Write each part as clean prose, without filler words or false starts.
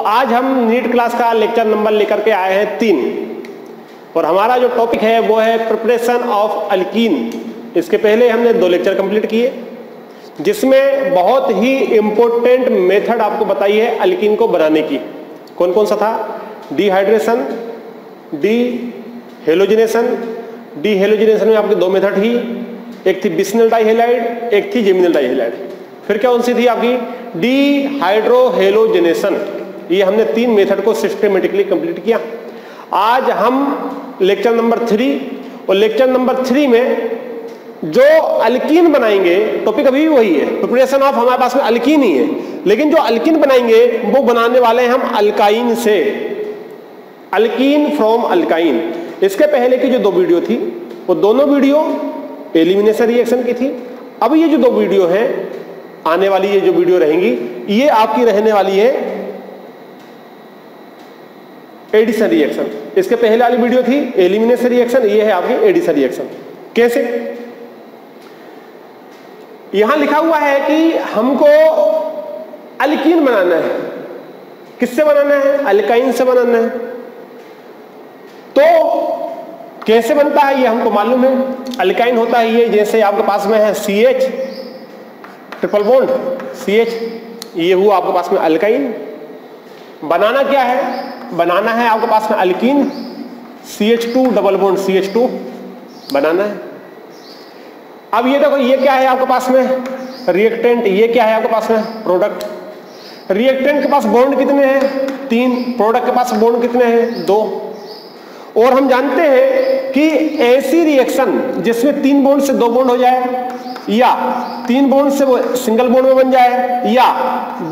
आज हम NEET class का लेक्चर नंबर लेकर के आए हैं 3 और हमारा जो टॉपिक है वो है प्रिपरेशन ऑफ अल्कीन। इसके पहले हमने 2 लेक्चर कंप्लीट किए जिसमें बहुत ही इंपॉर्टेंट मेथड आपको बताई है अल्कीन को बनाने की। कौन कौन सा था? Dehydration, D halogenation. D halogenation में आपके 2 मेथड ही, एक थी बिस्मिल डाइहेलाइड, एक थी जेमिनल डाइहेलाइड। फिर क्या कौन सी थी आपकी? D hydrohalogenation. ये हमने 3 मेथड को सिस्टमेटिकली कंप्लीट किया। आज हम लेक्चर नंबर 3 और लेक्चर नंबर 3 में जो अल्कीन बनाएंगे, टॉपिक अभी भी वही है, प्रिपरेशन ऑफ हमारे पास में अल्कीन ही है, लेकिन जो अल्कीन बनाएंगे वो बनाने वाले हैं हम अल्काइन से, अल्कीन फ्रॉम अल्काइन। इसके पहले की जो 2 वीडियो थी वो दोनों वीडियो एलिमिनेशन रिएक्शन की थी। अब ये जो 2 वीडियो हैं, आने वाली ये जो वीडियो रहेंगी, ये आपकी रहने वाली है एडिशन रिएक्शन। इसके पहले वाली वीडियो थी एलिमिनेशन रिएक्शन, ये है आपकी एडिशन रिएक्शन। कैसे? यहां लिखा हुआ है कि हमको अल्कीन बनाना है। किससे बनाना है? अल्काइन से बनाना है। तो कैसे बनता है ये हमको मालूम है। अल्काइन होता है ये, जैसे आपके पास में है CH ट्रिपल बॉन्ड CH, ये हुआ आपके पास में अल्काइन। बनाना क्या है? बनाना है आपके पास में alkyne, CH2 double bond CH2 बनाना है। अब ये देखो, ये क्या है आपके पास में? रिएक्टेंट। ये क्या है आपके पास में? प्रोडक्ट। रिएक्टेंट के पास बॉन्ड कितने हैं? 3। प्रोडक्ट के पास बॉन्ड कितने हैं? 2। और हम जानते हैं कि ऐसी रिएक्शन जिसमें 3 बॉन्ड से 2 बॉन्ड हो जाए, या 3 बॉन्ड से वो सिंगल बॉन्ड में बन जाए, या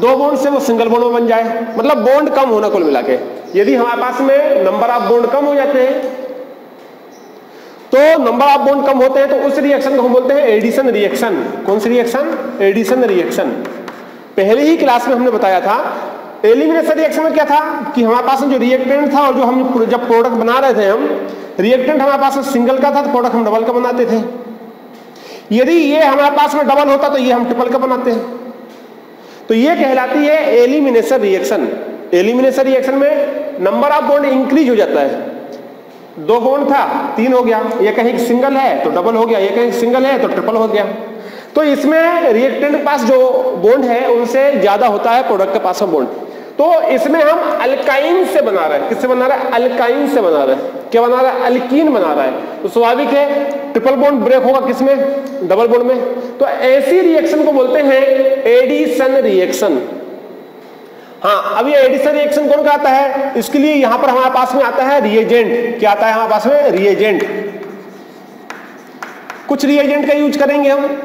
2 बॉन्ड से वो सिंगल बॉन्ड में बन जाए, मतलब बॉन्ड कम होना कुल मिला के। यदि हमारे पास में नंबर ऑफ बॉन्ड कम हो जाते हैं, तो नंबर ऑफ बॉन्ड कम होते हैं, तो उस रिएक्शन को हम बोलते हैं एडिशन रिएक्शन। कौन सी रिएक्शन? Addition reaction. पहले ही क्लास में हमने बताया था एलिमिनेशन रिएक्शन में क्या था कि हमारे पास में जो रिएक्टेंट था और जो हम जब प्रोडक्ट बना रहे थे, हम रिएक्टेंट हमारे पास में सिंगल का था तो प्रोडक्ट हम डबल का बनाते थे। यदि ये हमारे पास में डबल होता तो ये हम ट्रिपल का बनाते हैं। तो ये कहलाती है एलिमिनेशन रिएक्शन। एलिमिनेशन रिएक्शन में नंबर ऑफ बॉन्ड इंक्रीज हो जाता है। 2 बॉन्ड था 3 हो गया, ये कहीं सिंगल है तो डबल हो गया, ये कहीं सिंगल है तो ट्रिपल हो गया। तो इसमें रिएक्टेंट के पास जो बॉन्ड है उनसे ज्यादा होता है प्रोडक्ट के पास में बॉन्ड। तो इसमें हम अल्काइन से बना रहे हैं। किससे बना रहे हैं? अल्काइन से बना रहे हैं। क्या बना रहा है? अल्कीन बना रहा है। तो स्वाभाविक है ट्रिपल बॉन्ड ब्रेक होगा किसमें? डबल बॉन्ड में। तो ऐसी रिएक्शन को बोलते हैं एडिशन रिएक्शन। हाँ, अब ये एडिशन रिएक्शन कौन कहता है? इसके लिए यहां पर हमारे पास में आता है रिएजेंट। क्या आता है हमारे पास में? रिएजेंट। कुछ रिएजेंट का यूज करेंगे हम।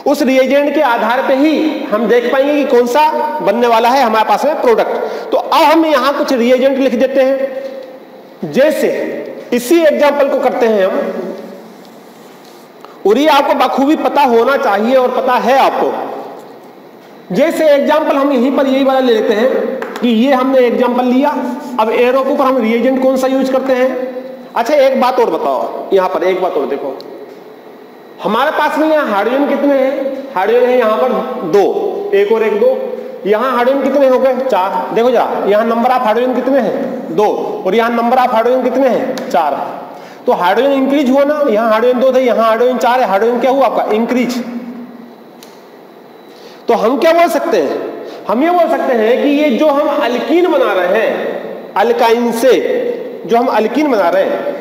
उस रिएजेंट के आधार पे ही हम देख पाएंगे कि कौन सा बनने वाला है हमारे पास में प्रोडक्ट। तो अब हम यहां कुछ रिएजेंट लिख देते हैं। जैसे इसी एग्जांपल को करते हैं हम, और ये आपको बखूबी पता होना चाहिए और पता है आपको। जैसे एग्जांपल हम यहीं पर यही वाला ले लेते हैं कि ये हमने एग्जांपल लिया। अब एरो के ऊपर हम रिएजेंट कौन सा यूज करते हैं? अच्छा, एक बात और बताओ, यहां पर एक बात और देखो। हमारे पास में यहाँ हाइड्रोजन कितने हैं? हाइड्रोजन है यहाँ पर 2, 1 और 1 2। यहाँ हाइड्रोजन कितने हो गए? 4। देखो जरा, यहाँ नंबर ऑफ हाइड्रोजन कितने हैं? 2, और यहाँ नंबर ऑफ हाइड्रोजन कितने हैं? 4। तो हाइड्रोजन इंक्रीज हुआ ना। यहाँ हाइड्रोजन 2 थे, यहाँ हाइड्रोजन 4 है। हाइड्रोजन क्या हुआ आपका? इंक्रीज। तो हम क्या बोल सकते हैं? हम ये बोल सकते हैं कि ये जो हम अल्कीन बना रहे हैं, अल्काइन से जो हम अल्कीन बना रहे हैं,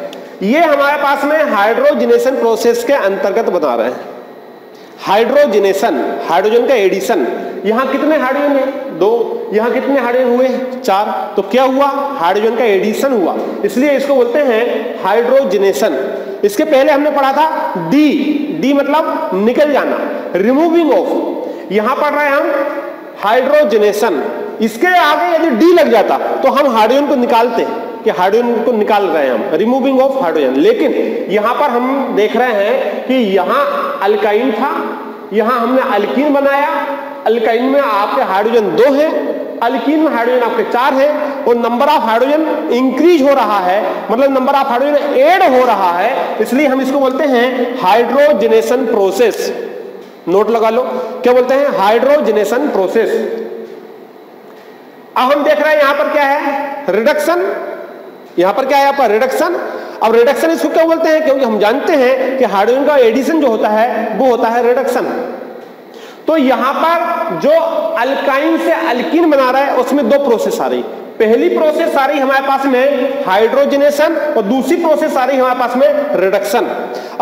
ये हमारे पास में हाइड्रोजिनेशन प्रोसेस के अंतर्गत बना रहे हैं। हाइड्रोजिनेशन, हाइड्रोजन का एडिशन। यहां कितने हाइड्रोजन है? 2। यहां कितने हाइड्रोजन हुए? 4। तो क्या हुआ? हाइड्रोजन का एडिशन हुआ, इसलिए इसको बोलते हैं हाइड्रोजिनेशन। इसके पहले हमने पढ़ा था डी। डी मतलब निकल जाना, रिमूविंग ऑफ। यहां पढ़ रहे हैं हम हाइड्रोजिनेशन। इसके आगे यदि डी लग जाता तो हम हाइड्रोजन को निकालते हैं कि हाइड्रोजन को निकाल रहे हैं हम, रिमूविंग ऑफ हाइड्रोजन। लेकिन यहां पर हम देख रहे हैं कि यहां अल्काइन था, यहां हमने अल्कीन बनाया। अल्काइन में आपके हाइड्रोजन 2 है, अल्कीन में हाइड्रोजन आपके 4 है, और नंबर ऑफ हाइड्रोजन इंक्रीज हो रहा है, मतलब नंबर ऑफ हाइड्रोजन ऐड हो रहा है। इसलिए हम इसको बोलते हैं हाइड्रोजनेशन प्रोसेस। नोट लगा लो, क्या बोलते हैं? Hydrogenation process. अब हम देख रहे हैं यहां पर क्या है, रिडक्शन। यहां पर क्या है आपका, रिडक्शन। अब रिडक्शन इसको क्यों बोलते हैं, क्योंकि हम जानते हैं कि हाइड्रोजन का एडिशन जो होता है वो होता है रिडक्शन। तो यहां पर जो अल्काइन से अल्कीन बना रहा है उसमें दो प्रोसेस आ रही। पहली प्रोसेस आ रही हमारे पास में हाइड्रोजनेशन और दूसरी प्रोसेस आ रही हमारे पास में रिडक्शन।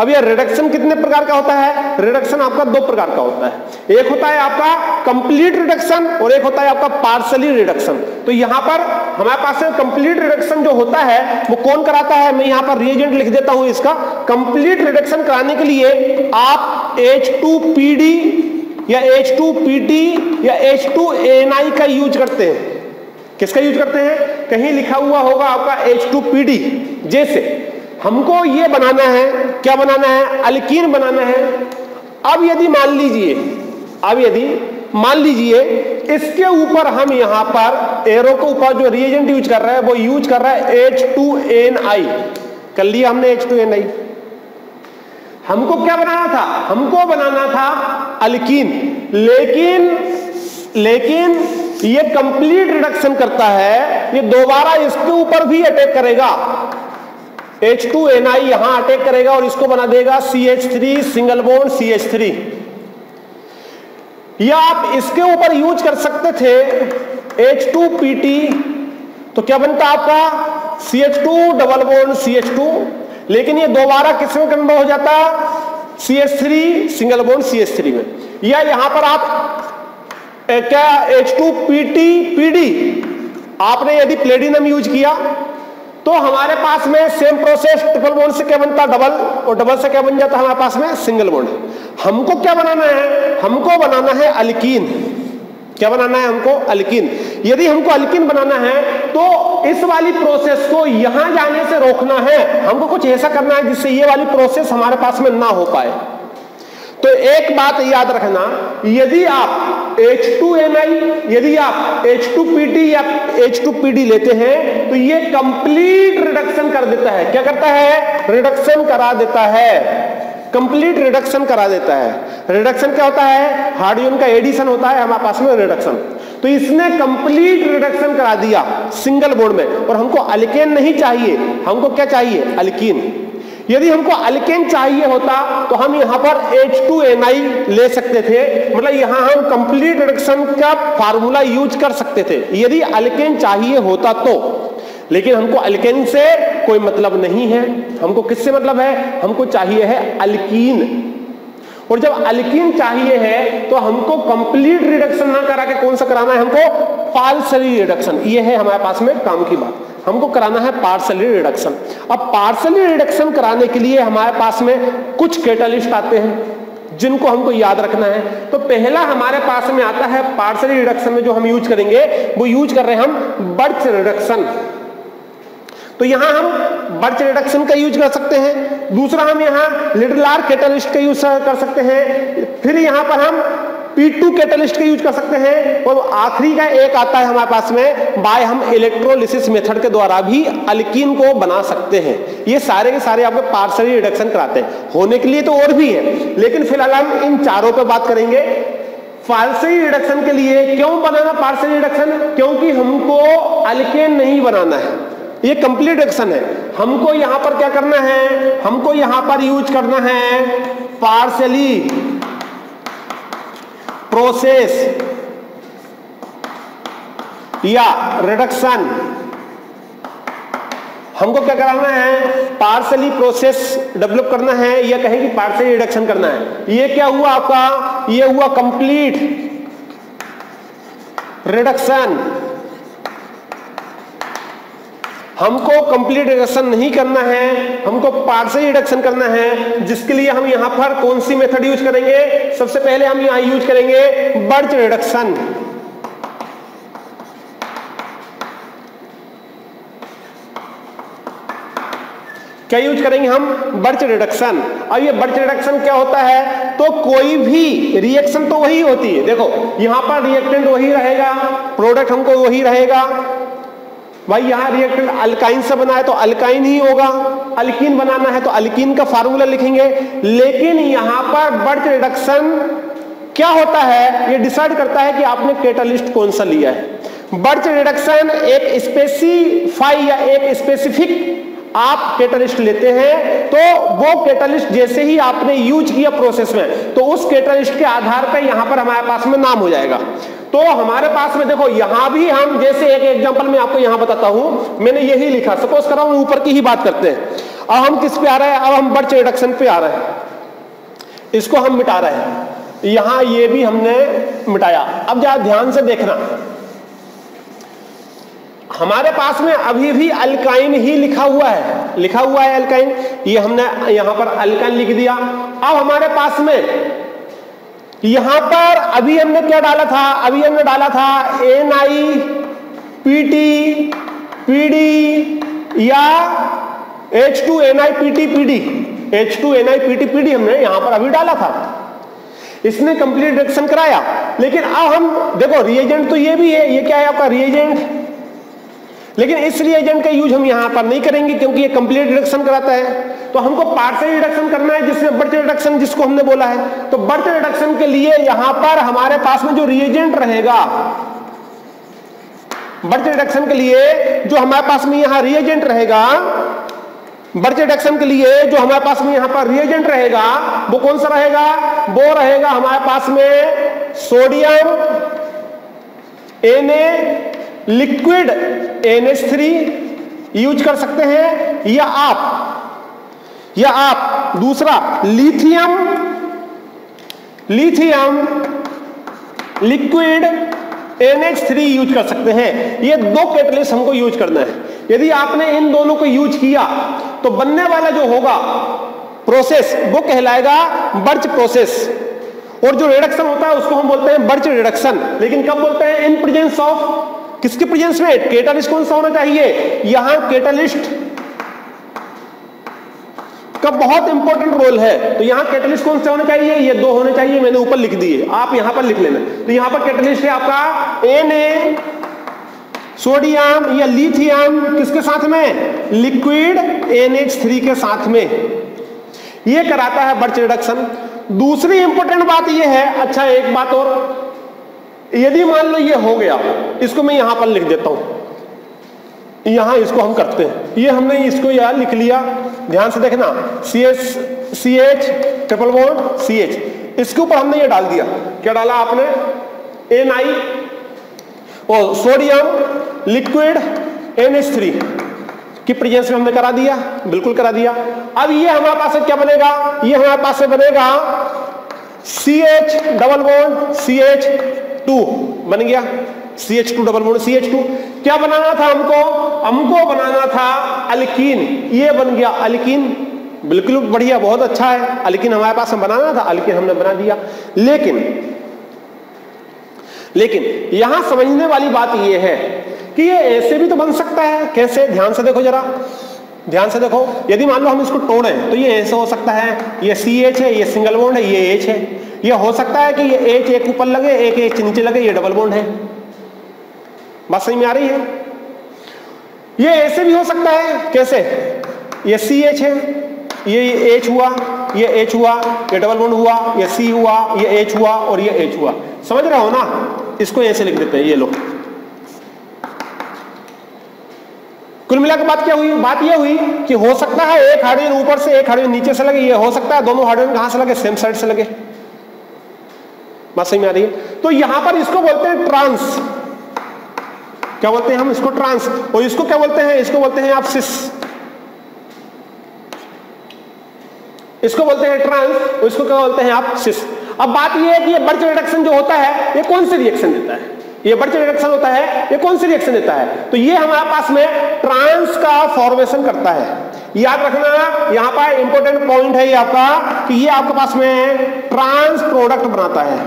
अब यह रिडक्शन कितने प्रकार का होता है, रिडक्शन आपका दो प्रकार का होता है। एक होता है आपका कंप्लीट रिडक्शन और एक होता है आपका पार्शियली रिडक्शन। तो यहां पर हमारे पास में कंप्लीट रिडक्शन जो होता है वो कौन कराता है, मैं यहां पर रिएजेंट लिख देता हूं इसका। कंप्लीट रिडक्शन कराने के लिए आप H2PD या H2PT या H2NI का यूज करते हैं। किसका यूज करते हैं, कहीं लिखा हुआ होगा आपका H2PD। जैसे हमको ये बनाना है, क्या बनाना है, अल्कीन बनाना है। अब यदि मान लीजिए इसके ऊपर हम यहां पर एरो के ऊपर जो रिएजेंट यूज कर रहा है वो यूज कर रहा है H2NI। कर लिया हमने H2NI। हमको क्या बनाना था, हमको बनाना था अल्कीन। लेकिन ये कंप्लीट रिडक्शन करता है, ये दोबारा इसके ऊपर भी अटैक करेगा। H2NI यहां अटैक करेगा और इसको बना देगा CH3 सिंगल बॉन्ड CH3। या आप इसके ऊपर यूज कर सकते थे H2PT, तो क्या बनता आपका CH2 डबल बॉन्ड CH2। लेकिन ये दोबारा किसमें कन्वर्ट हो जाता, CH3 सिंगल बॉन्ड CH3 में। या यहां पर आप क्या H2PD आपने यदि प्लेटिनम यूज किया तो हमारे पास में सेम प्रोसेस ट्रिपल बॉन्ड से क्या बनता, डबल, और डबल से क्या बन जाता हमारे पास में सिंगल बॉन्ड। हमको क्या बनाना है, हमको बनाना है अल्कीन। क्या बनाना है हमको, अल्कीन। यदि हमको अल्कीन बनाना है तो इस वाली प्रोसेस को यहां जाने से रोकना है। हमको कुछ ऐसा करना है जिससे ये वाली प्रोसेस हमारे पास में ना हो पाए। तो एक बात याद रखना, यदि आप H2NI, यदि आप H2PT या H2PD लेते हैं तो ये कंप्लीट रिडक्शन कर देता है। क्या करता है, रिडक्शन करा देता है, कंप्लीट रिडक्शन करा देता है। रिडक्शन क्या होता है, हाइड्रोजन का एडिशन होता है हमारे पास में रिडक्शन। तो इसने कंप्लीट रिडक्शन करा दिया सिंगल बॉन्ड में। और हमको अल्केन नहीं चाहिए, हमको क्या चाहिए, अल्कीन। यदि हमको अल्केन चाहिए होता तो हम यहां पर H2NI ले सकते थे, मतलब यहां हम कंप्लीट रिडक्शन का फार्मूला यूज कर सकते थे यदि अल्केन चाहिए होता तो। लेकिन हमको अल्केन से कोई मतलब नहीं है, हमको किससे मतलब है, हमको चाहिए है अल्कीन। और जब अल्कीन चाहिए है तो हमको कंप्लीट रिडक्शन ना करा के कौन सा कराना है, हमको पार्शियली रिडक्शन। ये है हमारे पास में काम की बात, हमको कराना है पार्शियली रिडक्शन। अब पार्शियली रिडक्शन कराने के लिए हमारे पास में कुछ कैटालिस्ट आते हैं जिनको हमको याद रखना है। तो पहला हमारे पास में आता है पार्शियली रिडक्शन में जो हम यूज करेंगे, वो यूज कर रहे हैं हम बर्च रिडक्शन। तो यहां हम बर्च रिडक्शन का यूज कर सकते हैं। दूसरा हम यहां लिडलार कैटालिस्ट का यूज कर सकते हैं। फिर यहां पर हम P2 कैटालिस्ट का यूज कर सकते हैं। और आखिरी का एक आता है हमारे पास में बाय हम इलेक्ट्रोलिसिस मेथड के द्वारा भी अल्कीन को बना सकते हैं। ये सारे के सारे आपको पार्शियली रिडक्शन कराते हैं। होने के लिए तो और भी है, लेकिन फिलहाल हम इन चारों पे बात करेंगे। पार्शियली रिडक्शन के लिए क्यों बनाना पार्शियली रिडक्शन, क्योंकि हमको अल्केन नहीं बनाना है, ये कंप्लीट रिडक्शन है। हमको यहां पर क्या करना है, हमको यहां पर यूज करना है पार्शियली प्रोसेस या रिडक्शन। हमको क्या कराना है, पार्शियली प्रोसेस डेवलप करना है या कहें कि पार्शियली रिडक्शन करना है। ये क्या हुआ आपका, ये हुआ कंप्लीट रिडक्शन। हमको कंप्लीट रिडक्शन नहीं करना है, हमको पार्शियल रिडक्शन करना है, जिसके लिए हम यहां पर कौन सी मेथड यूज करेंगे, सबसे पहले हम यहां यूज करेंगे बर्च रिडक्शन। क्या यूज करेंगे हम, बर्च रिडक्शन। अब ये बर्च रिडक्शन क्या होता है, तो कोई भी रिएक्शन तो वही होती है। देखो यहां पर रिएक्टेंट वही रहेगा, प्रोडक्ट हमको वही रहेगा। भाई यहां रिएक्टेंट अल्काइन से बना है तो अल्काइन ही होगा, अल्कीन बनाना है तो अल्कीन का फार्मूला लिखेंगे। लेकिन यहां पर बर्च रिडक्शन क्या होता है, ये डिसाइड करता है कि आपने कैटालिस्ट कौन सा लिया है। बर्च रिडक्शन एक स्पेसिफाई या एक स्पेसिफिक आप कैटलिस्ट लेते हैं, तो वो कैटलिस्ट जैसे ही आपने यूज किया प्रोसेस में, तो उस कैटलिस्ट के आधार पर यहां पर हमारे पास में नाम हो जाएगा। तो हमारे पास में देखो यहां भी हम जैसे एक एग्जांपल में आपको यहां बताता हूं, मैंने यही लिखा, सपोज करो हम ऊपर की ही बात करते हैं। अब हम किस पे आ रहे हैं, अब हम बर्च रिडक्शन पे आ रहे हैं, इसको हम मिटा रहे हैं, यहां ये भी हमने मिटाया। अब जरा ध्यान से देखना, हमारे पास में अभी भी अल्काइन ही लिखा हुआ है अल्काइन, ये हमने यहां पर अल्काइन लिख दिया। अब हमारे पास में यहां पर अभी हमने क्या डाला था, अभी हमने डाला था NiPT PD या H2NiPT-PD, H2NiPT-PD हमने यहां पर अभी डाला था, इसने कंप्लीट रिएक्शन कराया। लेकिन अब हम देखो रिएजेंट तो ये भी है, ये क्या है आपका रिएजेंट, लेकिन इस रिएजेंट का यूज हम यहां पर नहीं करेंगे क्योंकि ये कंप्लीट रिडक्शन कराता है। तो हमको पार्शियल रिडक्शन करना है, जिसमें बर्च रिडक्शन जिसको हमने बोला है। तो बर्च रिडक्शन के लिए यहां पर हमारे पास में जो रिएजेंट रहेगा, बर्च रिडक्शन के लिए जो हमारे पास में यहां रिएजेंट रहेगा, बर्च रिडक्शन के लिए जो हमारे पास में यहां पर रिएजेंट रहेगा, वो कौन सा रहेगा, वो रहेगा हमारे पास में sodium Na liquid NH3 use कर सकते हैं, या आप दूसरा लिथियम लिक्विड NH3 यूज कर सकते हैं। ये दो कैटलिस्ट हमको यूज करना है। यदि आपने इन दोनों को यूज किया तो बनने वाला जो होगा प्रोसेस वो कहलाएगा बर्च प्रोसेस, और जो रिडक्शन होता है उसको हम बोलते हैं बर्च रिडक्शन। लेकिन कब बोलते हैं, इन प्रेजेंस ऑफ, किसके प्रेजेंस में, कैटलिस्ट कौन सा होना चाहिए, यहां कैटलिस्ट का बहुत इंपॉर्टेंट रोल है। तो यहां कैटलिस्ट कौन से होने चाहिए, ये दो होने चाहिए, मैंने ऊपर लिख दिए, आप यहां पर लिख लेना। तो यहां पर कैटलिस्ट है आपका Na सोडियम या लिथियम, किसके साथ में, लिक्विड NH3 के साथ में, ये कराता है बर्च रिडक्शन। दूसरी इंपॉर्टेंट बात ये है, अच्छा एक बात और, यदि मान लो ये हो गया, इसको मैं यहां पर लिख देता हूं, यहां इसको हम करते हैं, ये हमने इसको यहां लिख लिया, ध्यान से देखना, CH ट्रिपल बॉन्ड CH, इसके ऊपर हमने ये डाल दिया, क्या डाला आपने, Na और सोडियम लिक्विड NH3 की प्रेजेंस में हमने करा दिया, बिल्कुल करा दिया। अब ये हमारे पास से क्या बनेगा, ये हमारे पास से बनेगा CH डबल बॉन्ड CH2 बन गया, CH2 डबल बॉन्ड CH2। क्या बनाना था हमको बनाना था अल्कीन, ये बन गया अल्कीन, बिल्कुल बढ़िया, बहुत अच्छा है। अल्कीन हमारे पास में बनाना था, अल्कीन हमने बना दिया। लेकिन यहां समझने वाली बात यह है कि ये ऐसे भी तो बन सकता है, कैसे, ध्यान से देखो जरा, ध्यान से देखो। यदि मान लो हम इसको तोड़ें तो ये ऐसे हो सकता है, ये CH है, ये सिंगल बॉन्ड है, ये H है। ये हो सकता है कि ये H एक ऊपर लगे, एक H नीचे लगे, ये डबल बॉन्ड है। बात समझ में आ रही है? ये ऐसे भी हो सकता है, कैसे, ये CH है, ये H हुआ, ये H हुआ, ये डबल बॉन्ड हुआ, ये C हुआ, ये H हुआ और ये H हुआ। समझ रहे हो ना? इसको ऐसे लिख देते हैं, ये लो। कुल मिलाकर बात क्या हुई, बात यह हुई कि हो सकता है एक हाइड्रोजन ऊपर से एक हाइड्रोजन नीचे से लगे, ये हो सकता है दोनों हाइड्रोजन कहां से लगे, सेम साइड से लगे। बात समझ में आ रही है? तो यहां पर इसको बोलते हैं ट्रांस, क्या बोलते हैं हम इसको, ट्रांस। और इसको क्या बोलते हैं, इसको बोलते हैं आप सिस, इसको बोलते हैं ट्रांस और इसको क्या बोलते हैं आप सिस। अब बात यह है कि ये बर्च रिडक्शन जो होता है ये कौन से रिएक्शन देता है, ये बर्च रिडक्शन होता है ये कौन सी रिएक्शन देता है, तो ये हमारे पास में ट्रांस का फॉर्मेशन करता है। याद रखना यहां पर इंपॉर्टेंट पॉइंट है ये आपका, कि ये आपके पास में ट्रांस प्रोडक्ट बनाता है।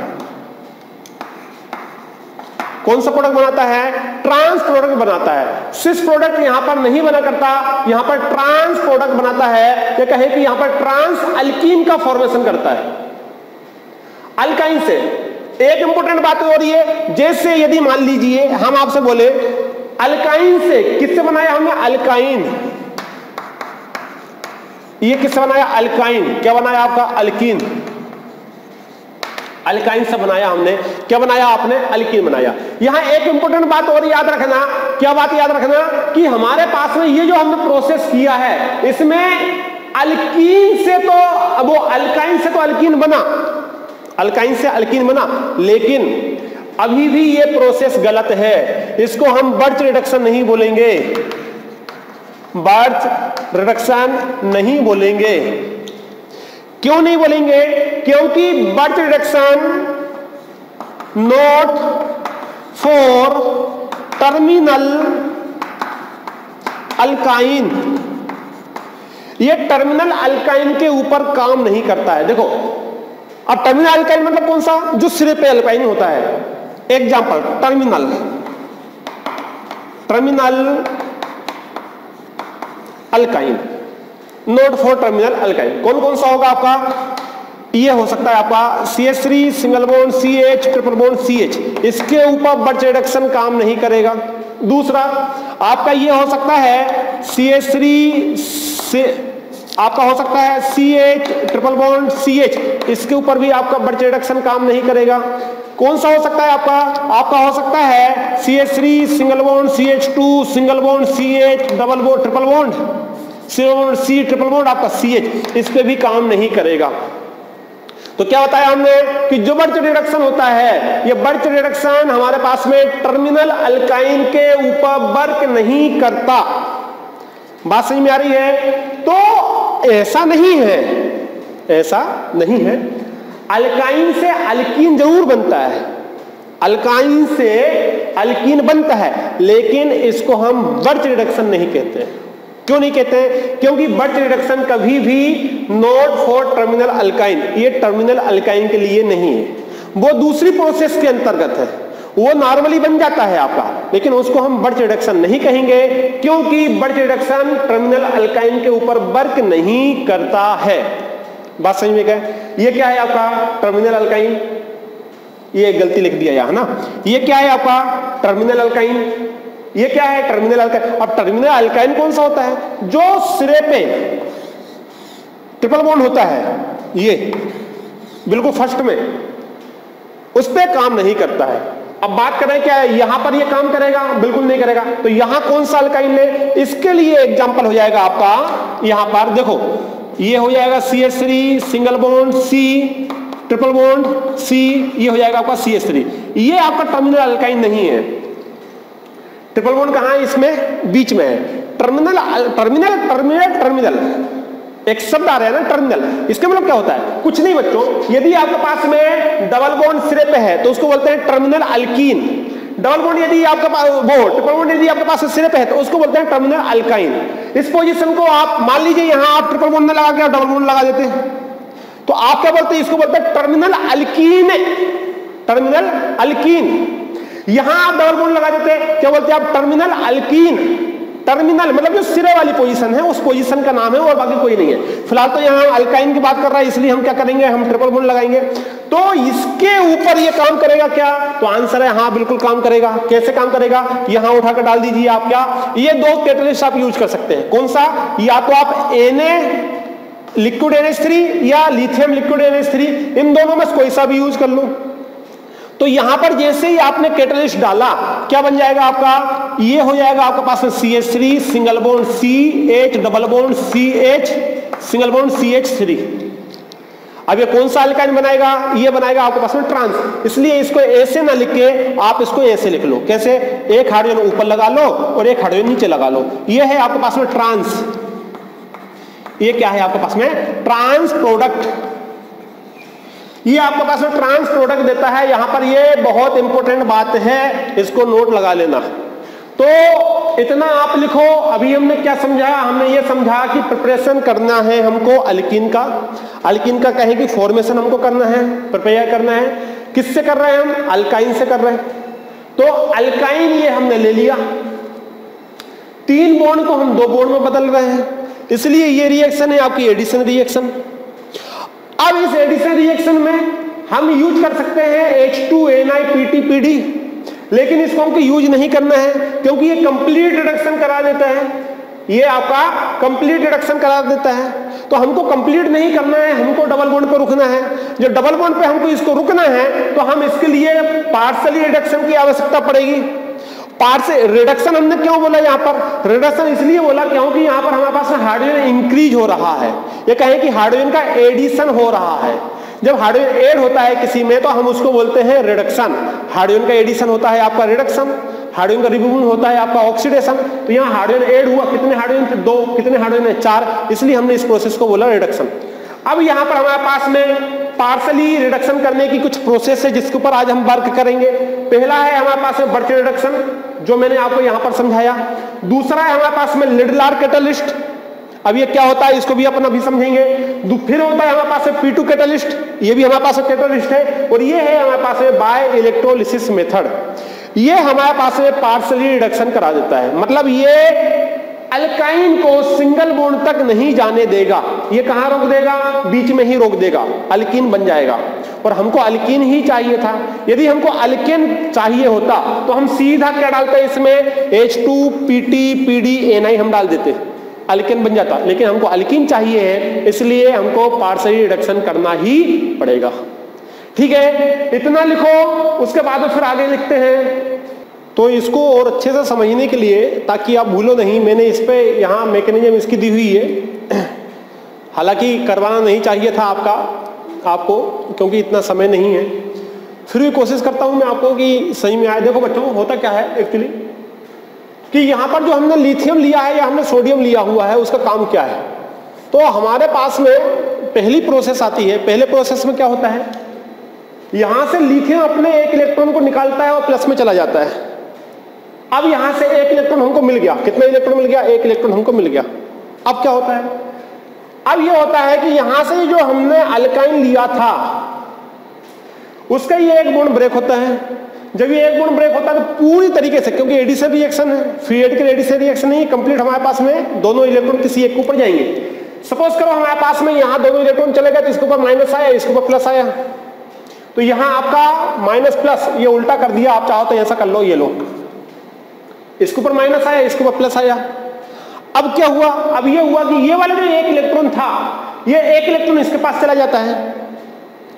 कौन सा प्रोडक्ट बनाता है, ट्रांस प्रोडक्ट बनाता है। सिस प्रोडक्ट यहां पर नहीं बना करता, यहां पर ट्रांस प्रोडक्ट बनाता है। ये कहे कि यहां पर ट्रांस अल्कीन का फॉर्मेशन करता है अल्काइन से। एक इंपॉर्टेंट बात हो रही है, जैसे यदि मान लीजिए हम आपसे बोले अल्काइन से, किससे बनाया हमने, अल्काइन, ये किससे बनाया, अल्काइन, क्या बनाया आपका, अल्कीन। अल्काइन से बनाया हमने। क्या बनाया आपने? अल्कीन बनाया। यहां एक इंपॉर्टेंट बात और याद रखना। क्या बात याद रखना? कि हमारे पास में ये जो हमने प्रोसेस किया है, इसमें अल्कीन से तो वो अल्काइन से तो अल्कीन बना, अल्काइन से अल्कीन बना, लेकिन अभी भी ये प्रोसेस गलत है। इसको हम बर्च रिडक्शन नहीं बोलेंगे, बर्च रिडक्शन नहीं बोलेंगे। क्यों नहीं बोलेंगे? क्योंकि birch reduction not for terminal alkyne, ये टर्मिनल अल्काइन के ऊपर काम नहीं करता है। देखो, अब टर्मिनल अल्काइन मतलब कौन सा? जो सिरे पे अल्काइन होता है। Example, terminal alkyne, note for terminal alkyne. कौन कौन सा होगा आपका? ये हो सकता है आपका CH3 single bond CH triple bond CH, इसके ऊपर बर्च रिडक्शन काम नहीं करेगा। दूसरा आपका ये हो सकता है CH3 से आपका हो सकता है CH ट्रिपल बॉन्ड CH, इसके ऊपर भी आपका बर्च रिडक्शन काम नहीं करेगा। कौन सा हो सकता है आपका? आपका हो सकता है CH3 single bond CH2 single bond CH double bond triple bond C triple bond आपका CH, इस पे भी काम नहीं करेगा। तो क्या बताया हमने कि जो बर्च रिडक्शन होता है, ये बर्च रिडक्शन हमारे पास में टर्मिनल अल्काइन के ऊपर वर्क नहीं करता। बात समझ में आ रही है? तो ऐसा नहीं है, ऐसा नहीं है। अल्काइन से अल्कीन जरूर बनता है, अल्काइन से अल्कीन बनता है, लेकिन इसको हम बर्च रिडक्शन नहीं कहते हैं। क्यों नहीं कहते हैं? क्योंकि बर्च रिडक्शन कभी भी नॉट फॉर टर्मिनल अल्काइन, ये टर्मिनल अल्काइन के लिए नहीं है, वो दूसरी प्रोसेस के अंतर्गत है। वो नॉर्मली बन जाता है आपका, लेकिन उसको हम बर्च रिडक्शन नहीं कहेंगे, क्योंकि बर्च रिडक्शन टर्मिनल अल्काइन के ऊपर वर्क नहीं करता है। बात समझ में गए? ये क्या है आपका? Terminal alkyne. ये गलती लिख दिया यहां ना। ये क्या है आपका? Terminal alkyne. ये क्या है? Terminal alkyne. अब टर्मिनल अल्काइन कौन सा होता है? जो सिरे पे ट्रिपल बॉन्ड होता है, ये बिल्कुल फर्स्ट में, उस पे काम नहीं करता है। अब बात करें क्या है, यहां पर ये काम करेगा? बिल्कुल नहीं करेगा। तो यहां कौन सा अल्काइन है? इसके लिए एग्जांपल हो जाएगा आपका, यहां पर देखो, ये हो जाएगा CH3 single bond C triple bond C, ये हो जाएगा आपका CH3। ये आपका टर्मिनल अल्काइन नहीं है। ट्रिपल बॉन्ड कहां है? इसमें बीच में है। टर्मिनल टर्मिनल टर्मिनल टर्मिनल एक शब्द आ रहा है ना, टर्मिनल। इसका मतलब क्या होता है? कुछ नहीं बच्चों, यदि आपके पास में डबल बॉन्ड सिरे पे है तो उसको बोलते हैं टर्मिनल अल्कीन। डबल बॉन्ड यदि आपके पास, वो ट्रिपल बॉन्ड यदि आपके पास सिरे पे है तो उसको बोलते हैं टर्मिनल अल्काइन। इस पोजीशन को आप मान लीजिए यहां आप ट्रिपल बॉन्ड लगा के डबल बॉन्ड लगा देते हैं, तो आप क्या बोलते हैं? इसको बोलते हैं टर्मिनल अल्कीन, टर्मिनल अल्कीन। यहां आप डबल बॉन्ड लगा देते हैं, क्या बोलते हैं आप? Terminal alkyne. टर्मिनल मतलब जो सिरे वाली पोजीशन है, उस पोजीशन का नाम है, और बाकी कोई नहीं है। फिलहाल तो यहां अल्काइन की बात कर रहा है, इसलिए हम क्या करेंगे? हम ट्रिपल बॉन्ड लगाएंगे। तो इसके ऊपर ये काम करेगा क्या? तो आंसर है हाँ, बिल्कुल काम करेगा। कैसे काम करेगा? यहां उठाकर डाल दीजिए आप क्या, ये दो कैटलिस्ट आप यूज कर सकते हैं। कौन सा? या तो आप Na लिक्विड NH3 या लिथियम लिक्विड NH3, इन दोनों में कोई सा भी यूज कर लो। तो यहां पर जैसे ही आपने कैटलिस्ट डाला, क्या बन जाएगा आपका? ये हो जाएगा आपके पास में CH3 single bond CH double bond CH single bond CH3। अब ये कौन सा अल्काइन बनाएगा? ये बनाएगा आपके पास में ट्रांस। इसलिए इसको ऐसे ना लिख के आप इसको ऐसे लिख लो। कैसे? एक हाइड्रोजन ऊपर लगा लो और एक हाइड्रोजन नीचे लगा लो। ये है आपके पास में ट्रांस। ये क्या है आपके पास में? Trans product. ये आपके पास में ट्रांस प्रोडक्ट देता है। यहां पर ये बहुत इंपॉर्टेंट बात है, इसको नोट लगा लेना। तो इतना आप लिखो। अभी हमने क्या समझा? हमने ये समझा कि प्रिपरेशन करना है हमको अल्कीन का। अल्कीन का कहें कि फॉर्मेशन हमको करना है, प्रिपेयर करना है। किससे कर रहे हैं हम? अल्काइन से कर रहे हैं। तो अल्काइन ये हमने ले लिया, 3 बॉन्ड को हम 2 बॉन्ड में बदल रहे हैं, इसलिए ये रिएक्शन है आपकी एडिशन रिएक्शन। अब इस एडिशन रिएक्शन में हम यूज कर सकते हैं H2NiPTPD, लेकिन इसको हमको यूज नहीं करना है, क्योंकि ये कंप्लीट रिडक्शन करा देता है। ये आपका कंप्लीट रिडक्शन करा देता है। तो हमको कंप्लीट नहीं करना है, हमको डबल बॉन्ड पे रुकना है। जो डबल बॉन्ड पे हमको इसको रुकना है तो हम इसके लिए पार्शियली रिडक्शन की आवश्यकता पड़ेगी। पार्शियल रिडक्शन हमने क्यों बोला यहां पर? रिडक्शन इसलिए बोला क्योंकि यहां पर हमारे पास हाइड्रोजन इंक्रीज हो रहा है। ये कहें कि हाइड्रोजन का एडिशन हो रहा है। जब हाइड्रोजन ऐड होता है किसी में तो हम उसको बोलते हैं रिडक्शन। हाइड्रोजन का एडिशन होता है आपका रिडक्शन, हाइड्रोजन का रिमूवल होता है आपका ऑक्सीडेशन। तो यहाँ हाइड्रोजन ऐड हुआ, कितने हाइड्रोजन थे? 2। कितने हाइड्रोजन है? 4। इसलिए हमने इस प्रोसेस को बोला रिडक्शन। अब यहाँ पर हमारे पास में पार्शियली रिडक्शन करने की कुछ प्रोसेस है जिसके ऊपर आज हम वर्क करेंगे। पहला है हमारे पास में बर्च रिडक्शन, जो मैंने आपको यहाँ पर समझाया। दूसरा है हमारे पास में लिडलार कैटलिस्ट। अब ये क्या होता है इसको भी अपन अभी समझेंगे। फिर होता है हमारे पास P2 कैटलिस्ट, ये भी हमारे पास कैटलिस्ट है। और ये है हमारे पास में बाय इलेक्ट्रोलिसिस मेथड। ये हमारे पास में पार्शियली रिडक्शन करा देता है। मतलब ये अल्काइन को सिंगल बॉन्ड तक नहीं जाने देगा। ये कहां रोक देगा? बीच में ही रोक देगा, अल्कीन बन जाएगा। और हमको अल्कीन ही चाहिए था। यदि हमको अल्केन चाहिए होता तो हम सीधा क्या डालते इसमें? H2 PT PD NI हम डाल देते, अल्केन बन जाता। लेकिन हमको अल्कीन चाहिए है, इसलिए हमको पार्शियली रिडक्शन करना ही पड़ेगा। ठीक है, इतना लिखो। उसके बाद फिर आगे लिखते हैं। तो इसको और अच्छे से समझने के लिए, ताकि आप भूलो नहीं, मैंने इस पे यहाँ मैकेनिज्म इसकी दी हुई है। हालांकि करवाना नहीं चाहिए था आपको क्योंकि इतना समय नहीं है। फिर भी कोशिश करता हूँ मैं आपको कि सही में आए। देखो बच्चों, होता क्या है एक्चुअली कि यहाँ पर जो हमने लिथियम लिया है या हमने सोडियम लिया हुआ है, उसका काम क्या है? तो हमारे पास में पहली प्रोसेस आती है। पहले प्रोसेस में क्या होता है? यहां से लिथियम अपने एक इलेक्ट्रॉन को निकालता है और प्लस में चला जाता है। अब यहां से एक इलेक्ट्रॉन हमको मिल गया। कितना इलेक्ट्रॉन मिल गया? एक इलेक्ट्रॉन हमको मिल गया। अब क्या होता है? अब ये होता है कि यहां से जो हमने अल्काइन लिया था उसका ये एक बॉन्ड ब्रेक होता है। जब ये एक बॉन्ड ब्रेक होता है तो पूरी तरीके से, क्योंकि एडिशन रिएक्शन है, फ्री रेडिकल एडिशन रिएक्शन नहीं, कंप्लीट हमारे पास में दोनों इलेक्ट्रॉन किसी एक के ऊपर जाएंगे। सपोज करो हमारे पास में यहां दोनों इलेक्ट्रॉन चले गए तो इसके ऊपर माइनस आया, इसके ऊपर प्लस आया। तो यहां आपका माइनस प्लस ये उल्टा कर दिया। आप चाहो तो ऐसा कर लो, ये लो, इसके ऊपर माइनस आया, इसके ऊपर प्लस आया। अब क्या हुआ? अब ये हुआ कि ये वाला जो एक इलेक्ट्रॉन था, ये एक इलेक्ट्रॉन इसके पास चला जाता है,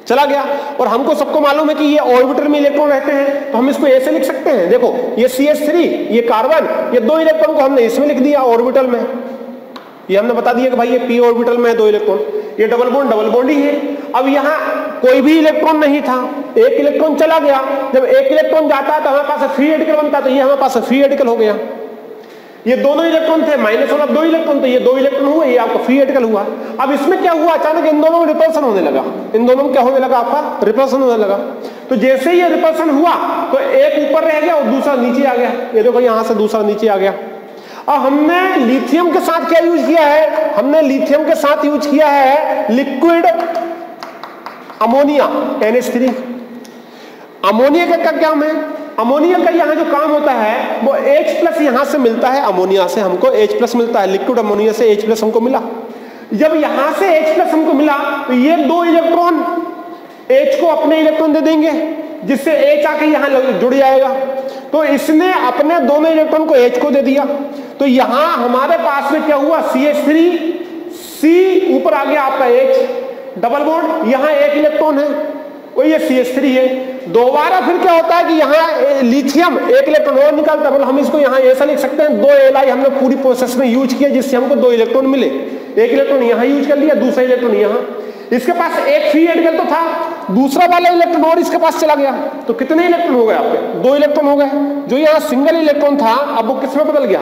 चला गया। और हमको सबको मालूम है कि ये ऑर्बिटल में इलेक्ट्रॉन रहते हैं, तो हम इसको ऐसे लिख सकते हैं। देखो ये CH3, ये कार्बन, ये 2 इलेक्ट्रॉन को हमने इसमें लिख दिया ऑर्बिटल में। ये हमने बता दिया कि भाई ये p ऑर्बिटल में है 2 इलेक्ट्रॉन, ये डबल बॉन्ड ही है। अब यहाँ कोई भी इलेक्ट्रॉन नहीं था, एक इलेक्ट्रॉन चला गया। जब एक इलेक्ट्रॉन जाता है तो हमारे पास फ्री रेडिकल बनता है, तो ये हमारे पास फ्री रेडिकल हो गया। ये दोनों इलेक्ट्रॉन थे, माइनस वाला 2 इलेक्ट्रॉन, तो ये 2 इलेक्ट्रॉन हुए, ये आपका फ्री रेडिकल हुआ। अब इसमें क्या हुआ? अचानक इन दोनों में रिपल्सन होने लगा। इन दोनों में क्या होने लगा? आपका रिपल्सन होने लगा। तो जैसे ही ये रिपल्सन हुआ तो एक ऊपर रह गया और दूसरा नीचे आ गया। ये देखो यहां से दूसरा नीचे आ गया। अब हमने लिथियम के साथ क्या यूज किया है? हमने लिथियम के साथ यूज किया है लिक्विड अमोनिया, NH3। अमोनिया का क्या काम है? अमोनिया का यहाँ जो काम होता है वो H+ यहां से मिलता है, अमोनिया से हमको H+ मिलता है, लिक्विड अमोनिया से H+ हमको मिला। जब यहां से H+ हमको मिला तो ये 2 इलेक्ट्रॉन H को अपने इलेक्ट्रॉन दे देंगे, जिससे H आके यहां जुड़ जाएगा। तो इसने अपने दोनों इलेक्ट्रॉन को H को दे दिया। तो यहां हमारे पास में क्या हुआ? CH3, C ऊपर आ गया आपका H, डबल बॉन्ड, यहां एक इलेक्ट्रॉन है और ये CH3 है। दोबारा फिर क्या होता है कि यहाँ लिथियम एक इलेक्ट्रॉन और निकालता है। मतलब हम इसको यहाँ ऐसा लिख सकते हैं, 2 Li हमने पूरी प्रोसेस में यूज किया जिससे हमको 2 इलेक्ट्रॉन मिले। एक इलेक्ट्रॉन यहाँ यूज कर लिया, दूसरा इलेक्ट्रॉन यहाँ। इसके पास एक फ्री रेडिकल तो था, दूसरा वाला इलेक्ट्रॉन और इसके पास चला गया। तो कितने इलेक्ट्रॉन हो गए आपके? 2 इलेक्ट्रॉन हो गए। जो यहाँ सिंगल इलेक्ट्रॉन था अब वो किस में बदल गया?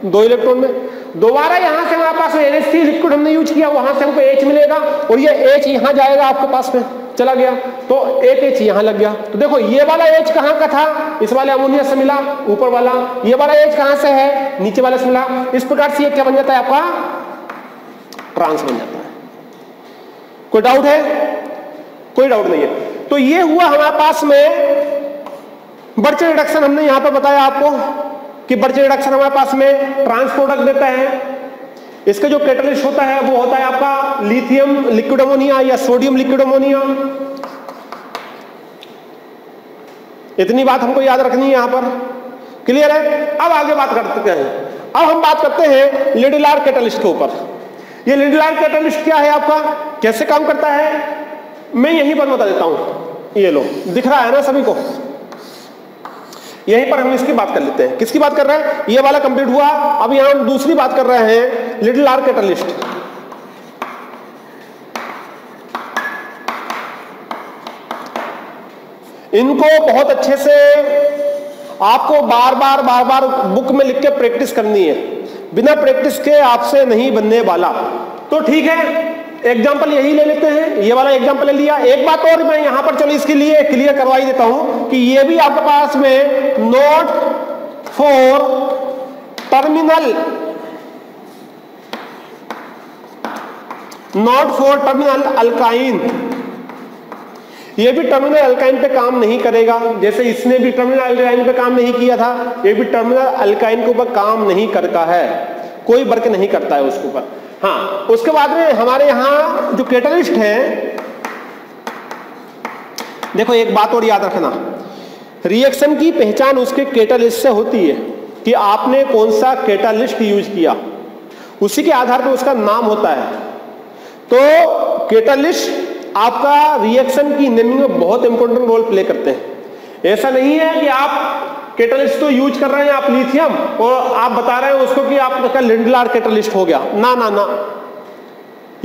2 इलेक्ट्रॉन में। दोबारा यहां से हमारे पास NH3 लिक्विड हमने यूज किया, वहां से हमको H मिलेगा और ये H यहां जाएगा, आपके पास में चला गया, तो एक H यहां लग गया। तो देखो ये वाला H कहां का था? इस वाले अमोनिया से मिला, ऊपर वाला। ये वाला H कहां से है? नीचे वाले से मिला। इस प्रकार से ये क्या बन जाता है? आपका ट्रांस बन जाता है। कोई डाउट है? कोई डाउट नहीं है। तो ये हुआ हमारे पास में बर्च रिडक्शन। हमने यहां पर बताया आपको कि बर्च रिडक्शन हमारे पास में ट्रांस प्रोडक्ट देता है। इसका जो कैटलिस्ट होता है वो होता है आपका लिथियम लिक्विड अमोनिया या सोडियम लिक्विड अमोनिया। इतनी बात हमको याद रखनी है यहां पर। क्लियर है? अब आगे बात करते हैं। अब हम बात करते हैं लिडलार कैटालिस्ट के ऊपर। ये लिडलार कैटालिस्ट क्या है आपका, कैसे काम करता है, मैं यहीं पर बता देता हूं। ये लो दिख रहा है ना सभी को, यहीं पर हम इसकी बात कर लेते हैं। किसकी बात कर रहे हैं, ये वाला कंप्लीट हुआ। अब यहां हम दूसरी बात कर रहे हैं, लिडलार कैटालिस्ट। इनको बहुत अच्छे से आपको बार बार बुक में लिख के प्रैक्टिस करनी है। बिना प्रैक्टिस के आपसे नहीं बनने वाला। तो ठीक है, एग्जाम्पल यही ले लेते हैं, ये वाला एग्जाम्पल ले लिया। एक बात और मैं यहां पर चलो इसके लिए क्लियर करवाई देता हूं कि ये भी आपके पास में note for terminal, not for terminal alkyne, ये भी टर्मिनल अल्काइन पे काम नहीं करेगा। जैसे इसने भी टर्मिनल अल्काइन पे काम नहीं किया था, ये भी टर्मिनल अल्काइन के ऊपर काम नहीं करता है, कोई वर्क नहीं करता है उसके ऊपर। हाँ, उसके बाद में हमारे यहां जो कैटालिस्ट है, देखो एक बात और याद रखना, रिएक्शन की पहचान उसके कैटालिस्ट से होती है कि आपने कौन सा कैटालिस्ट यूज किया, उसी के आधार पर उसका नाम होता है। तो कैटालिस्ट आपका रिएक्शन की नेमिंग में बहुत इंपॉर्टेंट रोल प्ले करते हैं। ऐसा नहीं है कि आप कैटालिस्ट तो यूज कर रहे हैं आप लिथियम, और आप बता रहे हैं उसको कि आपका लिडलार कैटालिस्ट हो गया। ना ना ना,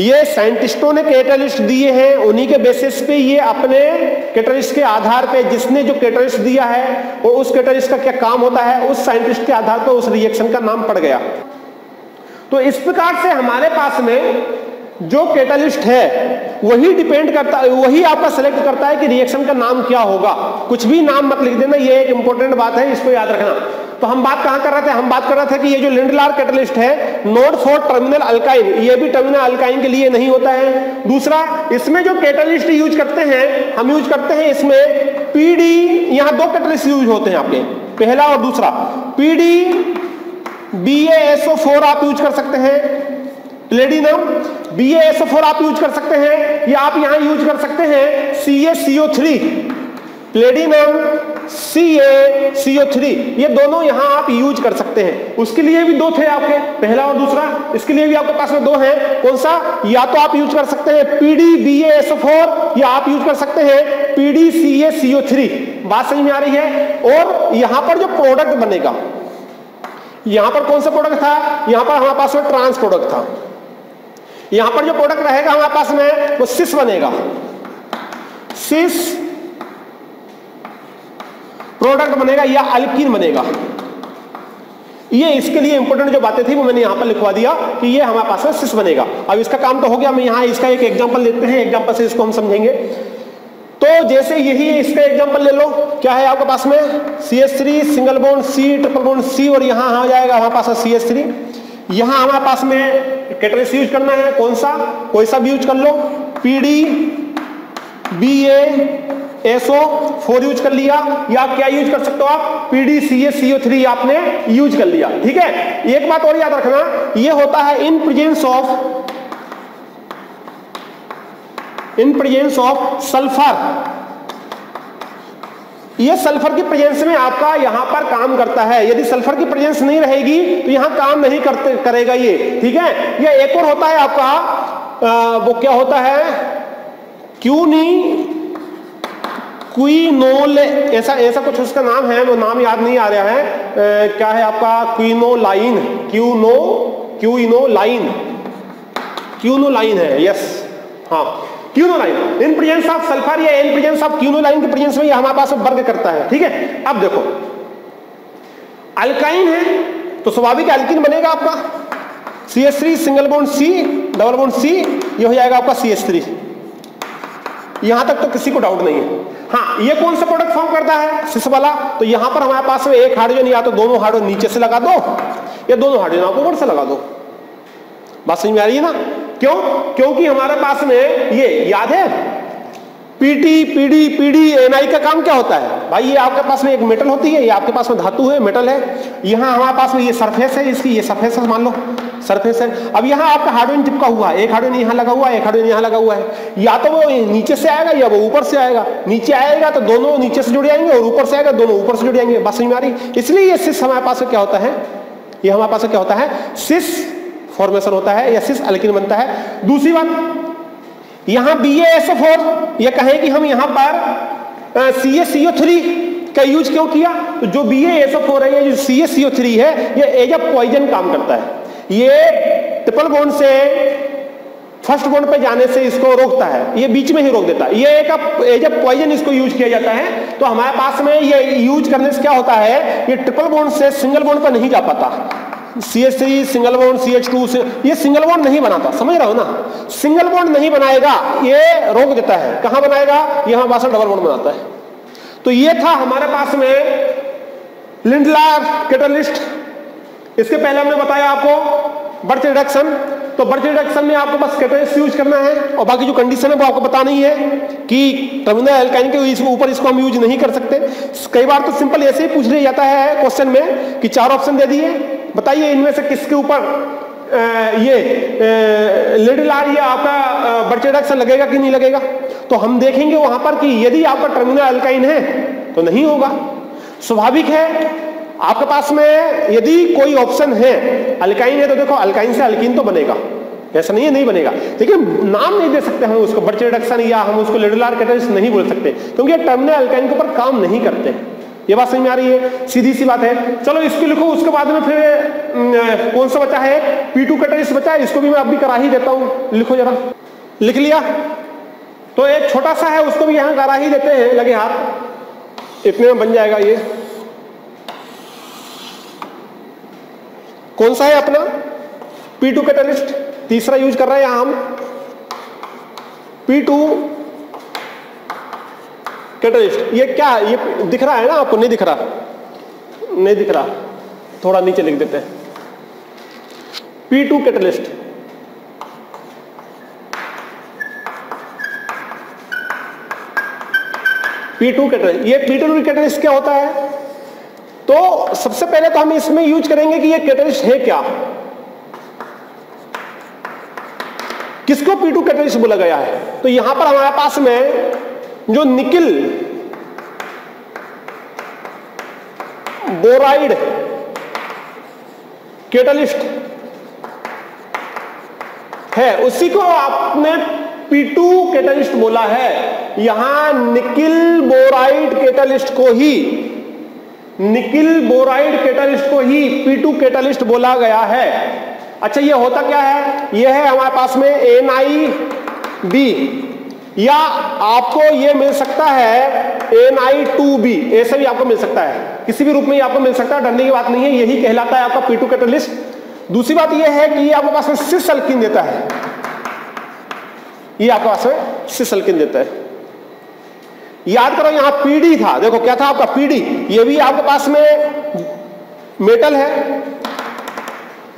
ये साइंटिस्टों ने कैटालिस्ट दिए हैं, उन्हीं के बेसिस पे ये अपने कैटालिस्ट के आधार पे, जिसने जो कैटालिस्ट दिया है और उस कैटालिस्ट का क्या काम होता है, उस साइंटिस्ट के आधार पर उस रिएक्शन का नाम पड़ गया। तो इस प्रकार से हमारे पास में जो कैटालिस्ट है वही डिपेंड करता है, वही आपका सेलेक्ट करता है कि रिएक्शन का नाम क्या होगा। कुछ भी नाम मत लिख देना, ये एक इंपॉर्टेंट बात है, इसको याद रखना। तो हम बात कहां कर रहे थे, हम बात कर रहे थे कि ये जो लिडलार कैटालिस्ट है, नॉट फॉर टर्मिनल अल्काइन, ये भी टर्मिनल अल्काइन के लिए नहीं होता है। दूसरा, इसमें जो कैटालिस्ट यूज करते हैं, हम यूज करते हैं इसमें पीडी, यहां दो कैटालिस्ट यूज होते हैं आपके, पहला और दूसरा। पीडी BaSO4 आप यूज कर सकते हैं, प्लेटिनम BaSO4 आप यूज कर सकते हैं, या आप यहां यूज कर सकते हैं CaCO3, प्लेटिनम CaCO3, ये दोनों यहां आप यूज कर सकते हैं। उसके लिए भी दो थे आपके, पहला और दूसरा, इसके लिए भी आपके पास में दो हैं। कौन सा, या तो आप यूज कर सकते हैं PDBaSO4, या आप यूज कर सकते हैं PDCaCO3। बात समझ में आ रही है। और यहां पर जो प्रोडक्ट बनेगा, यहां पर कौन सा प्रोडक्ट था, यहां पर हमारे पास में ट्रांस प्रोडक्ट था। यहां पर जो प्रोडक्ट रहेगा हमारे पास में वो सिस बनेगा, सिस प्रोडक्ट बनेगा या अल्कीन बनेगा। ये इसके लिए इंपॉर्टेंट जो बातें थी वो मैंने यहां पर लिखवा दिया कि ये हमारे पास में सिस बनेगा। अब इसका काम तो हो गया, मैं यहां इसका एक एग्जांपल लेते हैं, एग्जांपल से इसको हम समझेंगे। तो जैसे यही इसका एग्जांपल ले लो, क्या है आपके पास में CH3 single bond C triple bond C, और यहां आ जाएगा हमारे पास CH3। यहां हमारे पास में कैटालिस्ट यूज करना है, कौन सा, कोई सा भी यूज कर लो, PDBaSO4 यूज कर लिया, या क्या यूज कर सकते हो आप, PDCaCO3 आपने यूज कर लिया। ठीक है, एक बात और याद रखना, ये होता है इन प्रेजेंस ऑफ सल्फर। ये सल्फर की प्रेजेंस में आपका यहां पर काम करता है। यदि सल्फर की प्रेजेंस नहीं रहेगी तो यहां काम नहीं करेगा ये। ठीक है, ये एक और होता है आपका, वो क्या होता है, क्विनोल, ऐसा कुछ उसका नाम है, वो नाम याद नहीं आ रहा है, क्या है आपका, क्यूनोलाइन है, यस, हाँ क्यूनोलाइन। इन प्रेजेंस ऑफ सल्फर या इन प्रेजेंस ऑफ क्यूनोलाइन के प्रेजेंस में ये हमारे पास वर्क करता है। ठीक है, अब देखो अल्काइन है तो स्वाभाविक अल्कीन बनेगा आपका, CH3 single bond C double bond C, ये हो जाएगा आपका CH3। यहां तक तो किसी को डाउट नहीं है। हाँ, ये कौन सा प्रोडक्ट फॉर्म करता है, सिस वाला, तो यहां पर हमारे पास में एक हाइड्रोजन, या तो दोनों हाइड्रोजन नीचे से लगा दो या दोनों हाइड्रोजन आप ऊपर से लगा दो। बात समझ में आ रही है ना, क्यों, क्योंकि हमारे पास में ये याद है PDNI का काम क्या होता है भाई, ये आपके पास में एक मेटल होती है, ये आपके पास में धातु है, मेटल है, यहाँ हमारे पास में ये सरफेस है, इसकी ये सरफेस है, मान लो सरफेस है। अब यहाँ आपका हाइड्रोजन चिपका हुआ है, एक हाइड्रोजन यहाँ लगा हुआ है, एक हाइड्रोजन यहाँ लगा हुआ है, या तो वो नीचे से आएगा या वो ऊपर से आएगा। नीचे आएगा तो दोनों नीचे से जुड़ जाएंगे, और ऊपर से आएगा दोनों ऊपर से जुड़ जाएंगे। बात समझ में आ रही, इसलिए ये सिस हमारे पास में क्या होता है, ये हमारे पास क्या होता है, सिस फॉर्मेशन होता है या सिस अल्कीन बनता है। दूसरी बात, यहां BaSO4 या कहें कि हम यहां पर CaCO3 का यूज क्यों किया, तो जो BaSO4 है, ये जो CaCO3 है, ये एज अ पॉइजन काम करता है। ये ट्रिपल बॉन्ड से फर्स्ट बॉन्ड पे जाने से इसको रोकता है, ये बीच में ही रोक देता है। ये एक एज अ पॉइजन इसको यूज किया जाता है। तो हमारे पास में ये यूज करने से क्या होता है, ये ट्रिपल बॉन्ड से सिंगल बॉन्ड पर नहीं जा पाता। CH3 सिंगल बॉन्ड, CH2 ये सिंगल बॉन्ड नहीं बनाता, समझ रहे हो ना, सिंगल बॉन्ड नहीं बनाएगा, ये रोक देता है। कहां बनाएगा, यहां पास डबल बॉन्ड बनाता है। तो ये था हमारे पास में लिंडलार कैटलिस्ट। इसके पहले हमने बताया आपको बर्च रिडक्शन, तो बर्च रिडक्शन में आपको बस कैटलिस्ट यूज करना है और बाकी जो कंडीशन है वो आपको पता नहीं है कि टर्मिनल एल्काइन के ऊपर इसको हम यूज नहीं कर सकते। कई बार तो सिंपल ऐसे ही पूछ लिया जाता है क्वेश्चन में कि 4 ऑप्शन दे दिए, बताइए इनमें से किसके ऊपर ये लिंडलार या आपका बर्च रिडक्शन लगेगा कि नहीं लगेगा। तो हम देखेंगे वहां पर कि यदि आपका टर्मिनल एल्काइन है तो नहीं होगा, स्वाभाविक है। आपके पास में यदि कोई ऑप्शन है अल्काइन है तो देखो अल्काइन से अल्कीन तो बनेगा, ऐसा नहीं है नहीं बनेगा, लेकिन नाम नहीं दे सकते हम उसको बर्च रिडक्शन या हम उसको लिंडलार कैटलिस्ट नहीं बोल सकते, क्योंकि ये टर्मिनल अल्काइन के ऊपर काम नहीं करते। ये बात समझ में आ रही है, सीधी सी बात है। चलो इसको लिखो, उसके बाद में फिर कौन सा बचा है, P2 कैटलिस्ट बचा है, इसको भी मैं अभी करा ही देता हूं। लिखो जरा, लिख लिया, तो एक छोटा सा है उसको भी यहां करा ही देते हैं, लगे हाथ, इतने में बन जाएगा। ये कौन सा है अपना P2 कैटलिस्ट, तीसरा यूज कर रहे हैं यहां हम P2 कैटलिस्ट। ये क्या, ये दिख रहा है ना आपको, नहीं दिख रहा, नहीं दिख रहा, थोड़ा नीचे लिख देते हैं P2 कैटलिस्ट। P2 कैटलिस्ट, ये P2 कैटलिस्ट क्या होता है, तो सबसे पहले तो हम इसमें यूज करेंगे कि ये कैटलिस्ट है क्या, किसको P2 कैटलिस्ट बोला गया है। तो यहां पर हमारे पास में जो निकिल बोराइड कैटलिस्ट है, उसी को आपने P2 कैटलिस्ट बोला है। यहां निकिल बोराइड कैटलिस्ट को ही, निकिल बोराइड कैटलिस्ट को ही P2 कैटलिस्ट बोला गया है। अच्छा, ये होता क्या है, ये है हमारे पास में NiB, या आपको ये मिल सकता है Ni2B, ऐसे भी आपको मिल सकता है, किसी भी रूप में आपको मिल सकता है, डरने की बात नहीं है, यही कहलाता है आपका P2 कैटलिस्ट। दूसरी बात ये है कि ये आपके पास में सिस अल्कीन देता है, ये आपके पास में सिस अल्कीन देता है। याद करो यहां PD था, देखो क्या था आपका PD, ये भी आपके पास में मेटल है,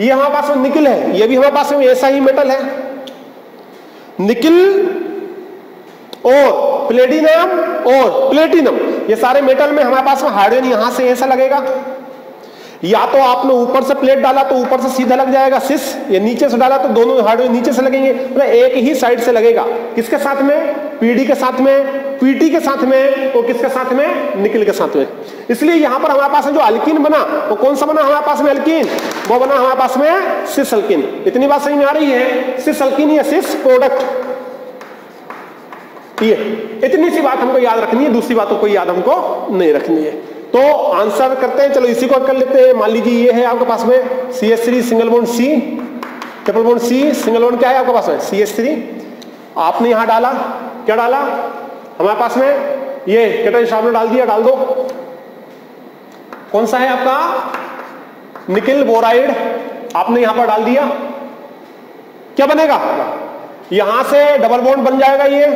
ये हमारे पास में निकिल है, ये भी हमारे पास में ऐसा ही मेटल है। निकिल और प्लेटिनम और प्लेटिनम, ये सारे मेटल में हमारे पास में हाइड्रोजन यहां से ऐसा लगेगा, या तो आपने ऊपर से प्लेट डाला तो ऊपर से सीधा लग जाएगा सिस, या नीचे से डाला तो दोनों हाइड्रोजन नीचे से लगेंगे, मतलब एक ही साइड से लगेगा। किसके साथ में, PD के साथ में, PT के साथ में, और किसके साथ में, निकिल के साथ में। इसलिए यहां पर हमारे पास में जो अल्कीन बना वो कौन सा बना हमारे पास में, अल्कीन, वो बना हमारे पास में सिस अल्कीन। इतनी बात समझ में आ रही है, सिस अल्कीन या सिस प्रोडक्ट, ये इतनी सी बात हमको याद रखनी है, दूसरी बातों को याद हमको नहीं रखनी है। तो आंसर करते हैं, चलो इसी को कर लेते हैं। मान लीजिए ये है आपके पास में CH3 single bond C, triple bond C, single bond क्या है आपके पास में CH3, आपने यहां डाला, क्या डाला हमारे पास में, ये कैटलिस्ट आपने डाल दिया, डाल दो, कौन सा है आपका निकिल बोराइड, आपने यहां पर डाल दिया, क्या बनेगा, यहां से डबल बॉन्ड बन जाएगा, ये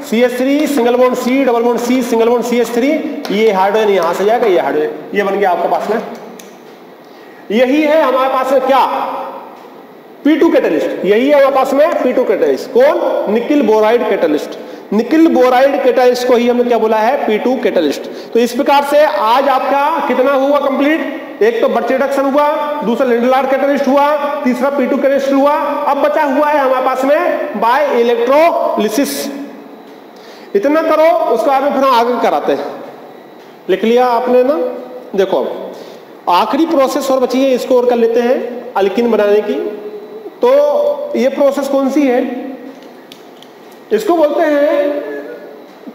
CH3 single bond C, double bond C, single bond CH3, ये हाइड्रोजन यहां से जाएगा, ये हाइड्रोजन, ये बन गया आपके पास में। यही है हमारे पास में क्या, P2 कैटलिस्ट, यही है हमारे पास में P2 कैटलिस्ट। कौन, nickel boride catalyst. Nickel boride catalyst को ही हमने क्या बोला है, P2 कैटलिस्ट। तो इस प्रकार से आज आपका कितना हुआ कंप्लीट, एक तो बर्च रिडक्शन हुआ, दूसरा लिंडलार कैटलिस्ट हुआ, तीसरा P2 कैटलिस्ट हुआ। अब बचा हुआ है हमारे पास में बाय इलेक्ट्रोलिसिस। इतना करो, उसके बाद में फिर हम आगे कराते हैं। लिख लिया आपने ना, देखो आखिरी प्रोसेस और बची है, इसको और कर लेते हैं अल्कीन बनाने की। तो ये प्रोसेस कौन सी है? इसको बोलते हैं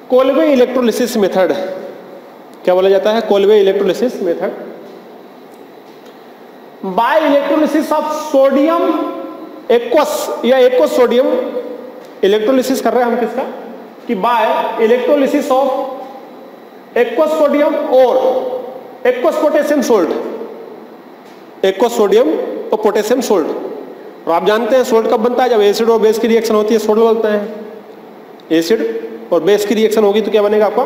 कोलवे इलेक्ट्रोलिसिस मेथड। क्या बोला जाता है? Kolbe electrolysis method. By electrolysis of sodium aqueous या एक्वस सोडियम, इलेक्ट्रोलिसिस कर रहे हैं हम किसका? कि by electrolysis of aqueous sodium और aqueous potassium salt, aqueous sodium और पोटेशियम सोल्ट। और आप जानते हैं सोल्ट कब बनता है? जब एसिड और बेस की रिएक्शन होती है सोल्ट बनता है। एसिड और बेस की रिएक्शन होगी तो क्या बनेगा? आपका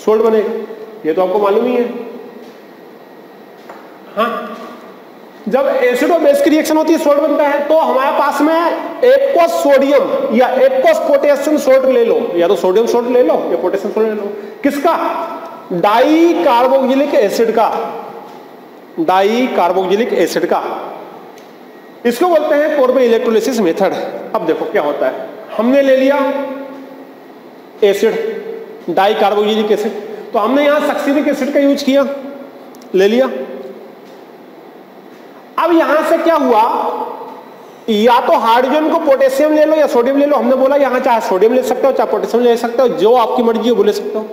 सोल्ट बनेगा। ये तो आपको मालूम ही है। हाँ, जब एसिड और बेस की रिएक्शन होती है सोल्ट बनता है, तो हमारे पास में एक्वस सोडियम या एक्वस पोटेशियम सोल्ट ले लो, या तो सोडियम सोल्ट ले लो या पोटेशियम सोल्ट ले लो। किसका? डाई कार्बोक्सिलिक एसिड का, डाई कार्बोक्सिलिक एसिड का। इसको बोलते हैं कोलवे इलेक्ट्रोलिसिस मेथड। अब देखो क्या होता है, हमने ले लिया एसिड, डाई कार्बोक्सिलिक एसिड, तो हमने यहां सक्सिनिक एसिड का यूज किया, ले लिया। अब यहां से क्या हुआ, या तो हाइड्रोजन को पोटेशियम ले लो या सोडियम ले लो। हमने बोला यहां चाहे सोडियम ले सकते हो चाहे पोटेशियम ले सकते हो, जो आपकी मर्जी है वो ले सकते हो।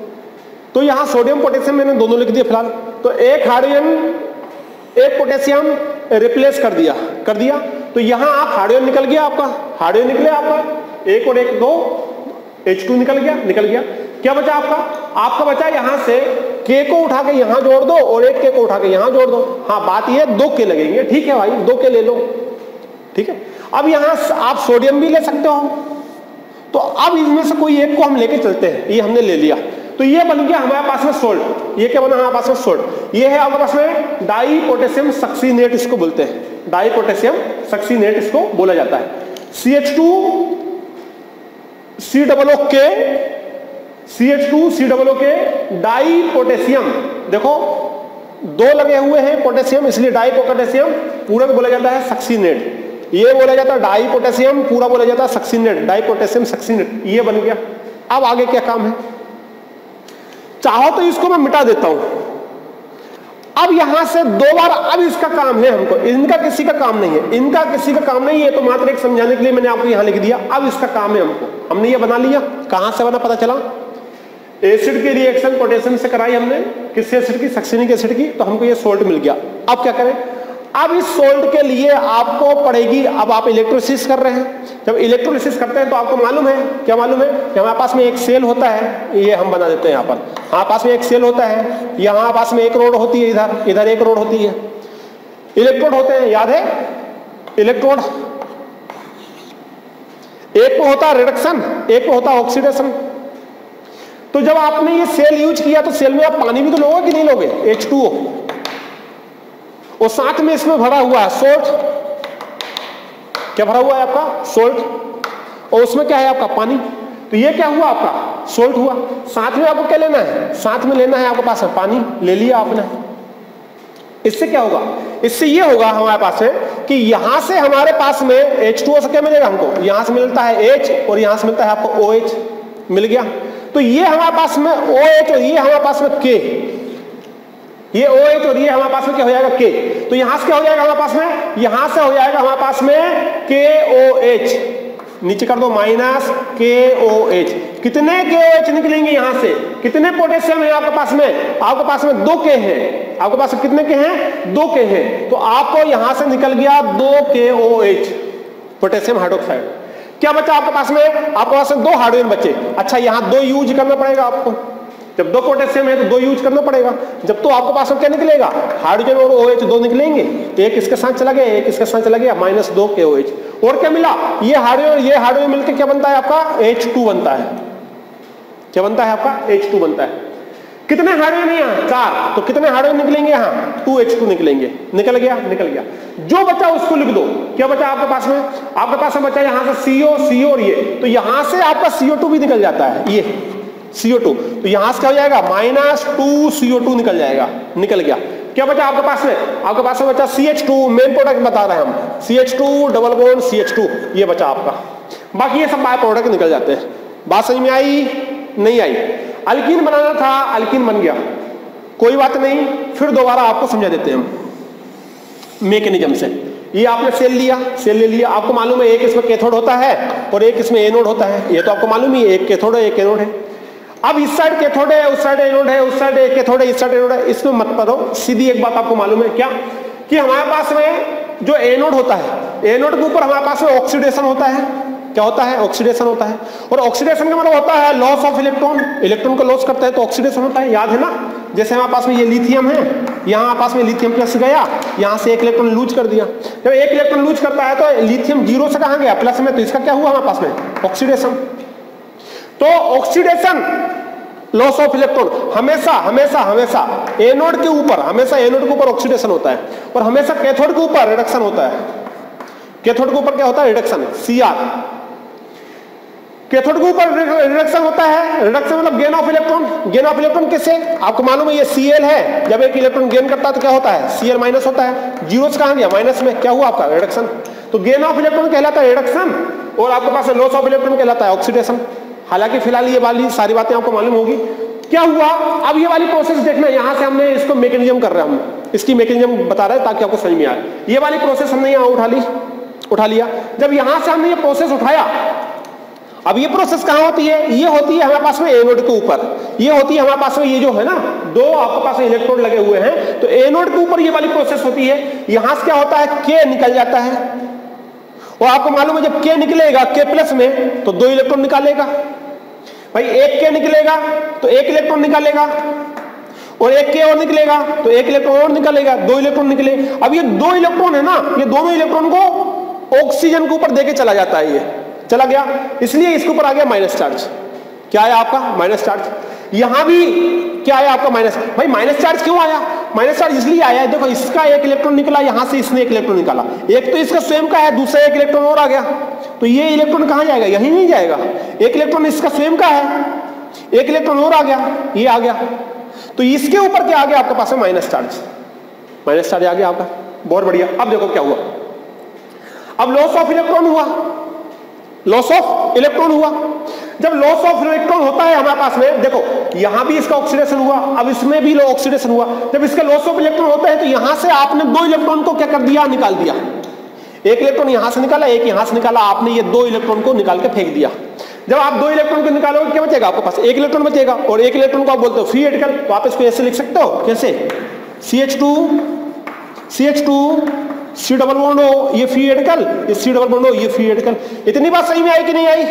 तो यहां सोडियम पोटेशियम मैंने दोनों लिख दिए फिलहाल। तो एक हाइड्रोजन एक पोटेशियम रिप्लेस कर दिया। तो यहां आप हाइड्रोजन निकल गया, आपका हाइड्रोजन निकले, आपका एक और एक 2 H2 निकल गया। क्या बचा आपका बचा यहां से K को उठा के यहां जोड़ दो और एक K को उठा के यहां जोड़ दो। हाँ, बात ये 2 K लगेंगे। ठीक है भाई, 2 K ले लो। ठीक है, अब यहां आप सोडियम भी ले सकते हो। तो अब इनमें से कोई एक को हम लेके चलते हैं। ये हमने ले लिया, तो ये बन गया हमारे पास में सोल्ट। ये क्या बना हमारे पास में? सोल्ट। ये है आपके पास में डाई पोटेशियम सक्सीनेट, इसको बोलते हैं डाई पोटेशियम सक्सीनेट, इसको बोला जाता है। CH2 COOK, CH2 COOK die potassium. देखो 2 लगे हुए हैं पोटेशियम, इसलिए डाई पोटेशियम पूरा बोला जाता है सक्सीनेट। ये बोला जाता है डाई पोटेशियम, पूरा बोला जाता है सक्सीनेट, डाई पोटेशियम सक्सीनेट। ये बन गया। अब आगे क्या काम है? चाहो तो इसको मैं मिटा देता हूं। अब यहां से 2 बार, अब इसका काम है हमको, इनका किसी का काम नहीं है, इनका किसी का काम नहीं है। तो मात्र एक समझाने के लिए मैंने आपको यहां लिख दिया। अब इसका काम है हमको, हमने ये बना लिया। कहां से बना पता चला? एसिड की रिएक्शन पोटेशियम से कराई हमने, किस एसिड की? सक्सीनिक एसिड की। तो हमको ये सोल्ट मिल गया। अब क्या करें? अब इस सोल्ट के लिए आपको पड़ेगी, अब आप इलेक्ट्रोलिसिस कर रहे हैं। जब इलेक्ट्रोलिसिस करते हैं तो आपको मालूम है, क्या मालूम है? कि हमारे पास में एक सेल होता है, ये हम बना देते हैं यहां पर। हमारे पास में एक सेल होता है, यहां पास में एक रोड होती है, इधर एक रोड होती है, इलेक्ट्रोड होते हैं, याद है? इलेक्ट्रोड, एक को होता है रिडक्शन, एक को होता है ऑक्सीडेशन। तो जब आपने ये सेल यूज किया तो सेल में आप पानी भी तो लोगे कि नहीं लोगे? H2O, और साथ में इसमें भरा हुआ है सोल्ट। क्या भरा हुआ है आपका? सोल्ट। और उसमें क्या है आपका? पानी। तो ये क्या हुआ आपका? सोल्ट हुआ। साथ में आपको क्या लेना है? साथ में लेना है आपके पास में पानी, ले लिया आपने। इससे क्या होगा? इससे ये होगा हमारे पास में कि यहां से हमारे पास में H2O से क्या मिलेगा हमको? यहां से मिलता है H और यहां से मिलता है आपको OH, मिल गया। तो ये हमारे पास में OH और ये हमारे पास में K, ये OH और ये हमारे पास में क्या हो जाएगा? K। तो यहां से क्या हो जाएगा हमारे पास में? यहां से हो जाएगा हमारे पास में KOH, नीचे कर दो माइनस KOH। कितने KOH निकलेंगे यहां से? कितने पोटेशियम है आपके पास में? आपके पास में 2 K है। आपके पास में कितने K हैं? 2 K है। तो आपको यहां से निकल गया 2 KOH, पोटेशियम हाइड्रोक्साइड। क्या बचा आपके पास में? आपके पास में 2 हाइड्रोजन बचे। अच्छा, यहां 2 यूज करना पड़ेगा आपको। जब 2 पोटेशियम है तो 2 यूज करना पड़ेगा। जब तो आपके पास में क्या निकलेगा? हाइड्रोजन और OH 2 निकलेंगे, एक इसके साथ चला गया, एक इसके साथ चला गया, -2 KOH। और क्या मिला? ये हाइड्रोजन मिलकर क्या बनता है आपका? H2 बनता है। क्या बनता है आपका? H2 बनता है। कितने हाइड्रोजन है यहाँ? 4। तो कितने हाइड्रोजन निकलेंगे यहाँ? 2H2 निकलेंगे। निकल गया। जो बचा उसको लिख दो। क्या बचा आपके पास में? आपके पास में बचा यहाँ से CO और ये, तो यहां से आपका CO2 भी निकल जाता है, ये CO2। तो यहां से क्या हो जाएगा? -2 CO2 निकल जाएगा, निकल गया। क्या बचा आपके पास में? आपके पास में बचा CH2, मेन प्रोडक्ट बता रहे हैं हम, CH2 डबल बॉन्ड CH2, ये बचा आपका। बाकी ये सब बाय प्रोडक्ट निकल जाते हैं। बात समझ में आई? नहीं आई? अल्कीन बनाना था, अल्कीन बन गया, कोई बात नहीं, फिर दोबारा आपको समझा देते हैं हम। मैकेनिज्म से। ये आपने सेल ले लिया, आपको मालूम है एक इसमें कैथोड होता है और एक इसमें एनोड होता है, ये तो आपको मालूम ही है, एक कैथोड है एक एनोड है। अब इस साइड कैथोड है, उस साइड एनोड है, उस साइड एक कैथोड है, इस साइड एनोड है, इसमें मत पढ़ो, सीधी एक बात आपको मालूम है क्या, कि हमारे पास में जो एनोड होता है, एनोड के ऊपर हमारे पास में ऑक्सीडेशन होता है। क्या होता है? ऑक्सीडेशन होता है। और ऑक्सीडेशन का मतलब होता है लॉस ऑफ इलेक्ट्रॉन, इलेक्ट्रॉन को लॉस करता है तो ऑक्सीडेशन होता है, याद है ना। जैसे हमारे पास में ये लिथियम है, यहाँ पास में लिथियम प्लस गया, यहाँ से एक इलेक्ट्रॉन लूज कर दिया, जब एक इलेक्ट्रॉन लूज करता है तो लिथियम जीरो से कहाँ गया? प्लस में, तो इसका क्या हुआ हमारे पास में? ऑक्सीडेशन। तो ऑक्सीडेशन, लॉस ऑफ इलेक्ट्रॉन, हमेशा हमेशा हमेशा एनोड के ऊपर, हमेशा एनोड के ऊपर ऑक्सीडेशन होता है और हमेशा कैथोड के ऊपर रिडक्शन होता है। कैथोड के ऊपर क्या होता है? Reduction, Cr। कैथोड के ऊपर रिडक्शन होता है, रिडक्शन मतलब gain of electron. Gain of electron किससे? आपको मालूम है ये Cl है, जब एक इलेक्ट्रॉन गेन करता है तो क्या होता है? Cl माइनस होता है, जीरो से कहां गया? माइनस में, क्या हुआ आपका? रिडक्शन। तो गेन ऑफ इलेक्ट्रॉन कहलाता है रिडक्शन और आपके पास लॉस ऑफ इलेक्ट्रॉन कहलाता है ऑक्सीडेशन। हालांकि फिलहाल ये वाली सारी बातें आपको मालूम होगी। क्या हुआ? अब ये वाली प्रोसेस देखना, यहां से हमने इसको मैकेनिज्म कर रहे हैं, हम इसकी मैकेनिज्म बता रहे हैं ताकि आपको समझ में आए। ये वाली प्रोसेस हमने यहां उठा लिया। जब यहां से हमने ये प्रोसेस उठाया, अब ये प्रोसेस कहां होती है? ये होती है हमारे पास में एनोड के ऊपर, ये होती है हमारे पास में, ये जो है ना दो आपके पास इलेक्ट्रोड लगे हुए हैं, तो एनोड के ऊपर ये वाली प्रोसेस होती है। यहां से क्या होता है? के निकल जाता है और आपको मालूम है जब के निकलेगा के प्लस में तो दो इलेक्ट्रॉन निकालेगा। भाई एक के निकलेगा तो एक इलेक्ट्रॉन निकालेगा और एक के और निकलेगा तो एक इलेक्ट्रॉन और निकालेगा, दो इलेक्ट्रॉन निकले। अब ये दो इलेक्ट्रॉन है ना, ये दोनों इलेक्ट्रॉन को ऑक्सीजन के ऊपर देके चला जाता है, ये चला गया, इसलिए इसके ऊपर आ गया माइनस चार्ज। क्या आया आपका? Minus charge. यहां भी क्या आया आपका? माइनस। भाई माइनस चार्ज क्यों आया? माइनस चार्ज इसलिए आया है, देखो इसका एक इलेक्ट्रॉन निकला, यहां से इसने एक इलेक्ट्रॉन निकाला, एक तो इसका स्वयं का है, दूसरा एक इलेक्ट्रॉन और आ गया, तो ये इलेक्ट्रॉन कहां जाएगा? यहीं नहीं जाएगा। एक इलेक्ट्रॉन इसका स्वयं का है, एक इलेक्ट्रॉन और आ गया, ये आ गया, तो इसके ऊपर क्या आ गया आपके पास में? Minus charge. माइनस चार्ज आ गया आपका, बहुत बढ़िया। अब देखो क्या हुआ, अब लॉस ऑफ इलेक्ट्रॉन हुआ, लॉस ऑफ इलेक्ट्रॉन हुआ। जब लॉस ऑफ इलेक्ट्रॉन होता है हमारे पास में, देखो यहां भी इसका ऑक्सीडेशन हुआ, अब इसमें भी ऑक्सीडेशन हुआ। जब इसका लॉस ऑफ इलेक्ट्रॉन होता है तो यहां से आपने दो इलेक्ट्रॉन को क्या कर दिया? निकाल दिया। एक इलेक्ट्रॉन यहां से निकाला, एक यहां से निकाला, आपने ये दो इलेक्ट्रॉन को निकाल के फेंक दिया। जब आप दो इलेक्ट्रॉन को निकालोगे क्या बचेगा आपके पास? एक इलेक्ट्रॉन बचेगा और एक इलेक्ट्रॉन को आप बोलते हो फ्री रेडिकल, तो आप इसको ऐसे लिख सकते हो, कैसे? CH2 C डबल बॉन्ड हो, ये फ्री रेडिकल, ये C डबल बॉन्ड हो, ये फ्री रेडिकल। इतनी बात सही में आई कि नहीं आई?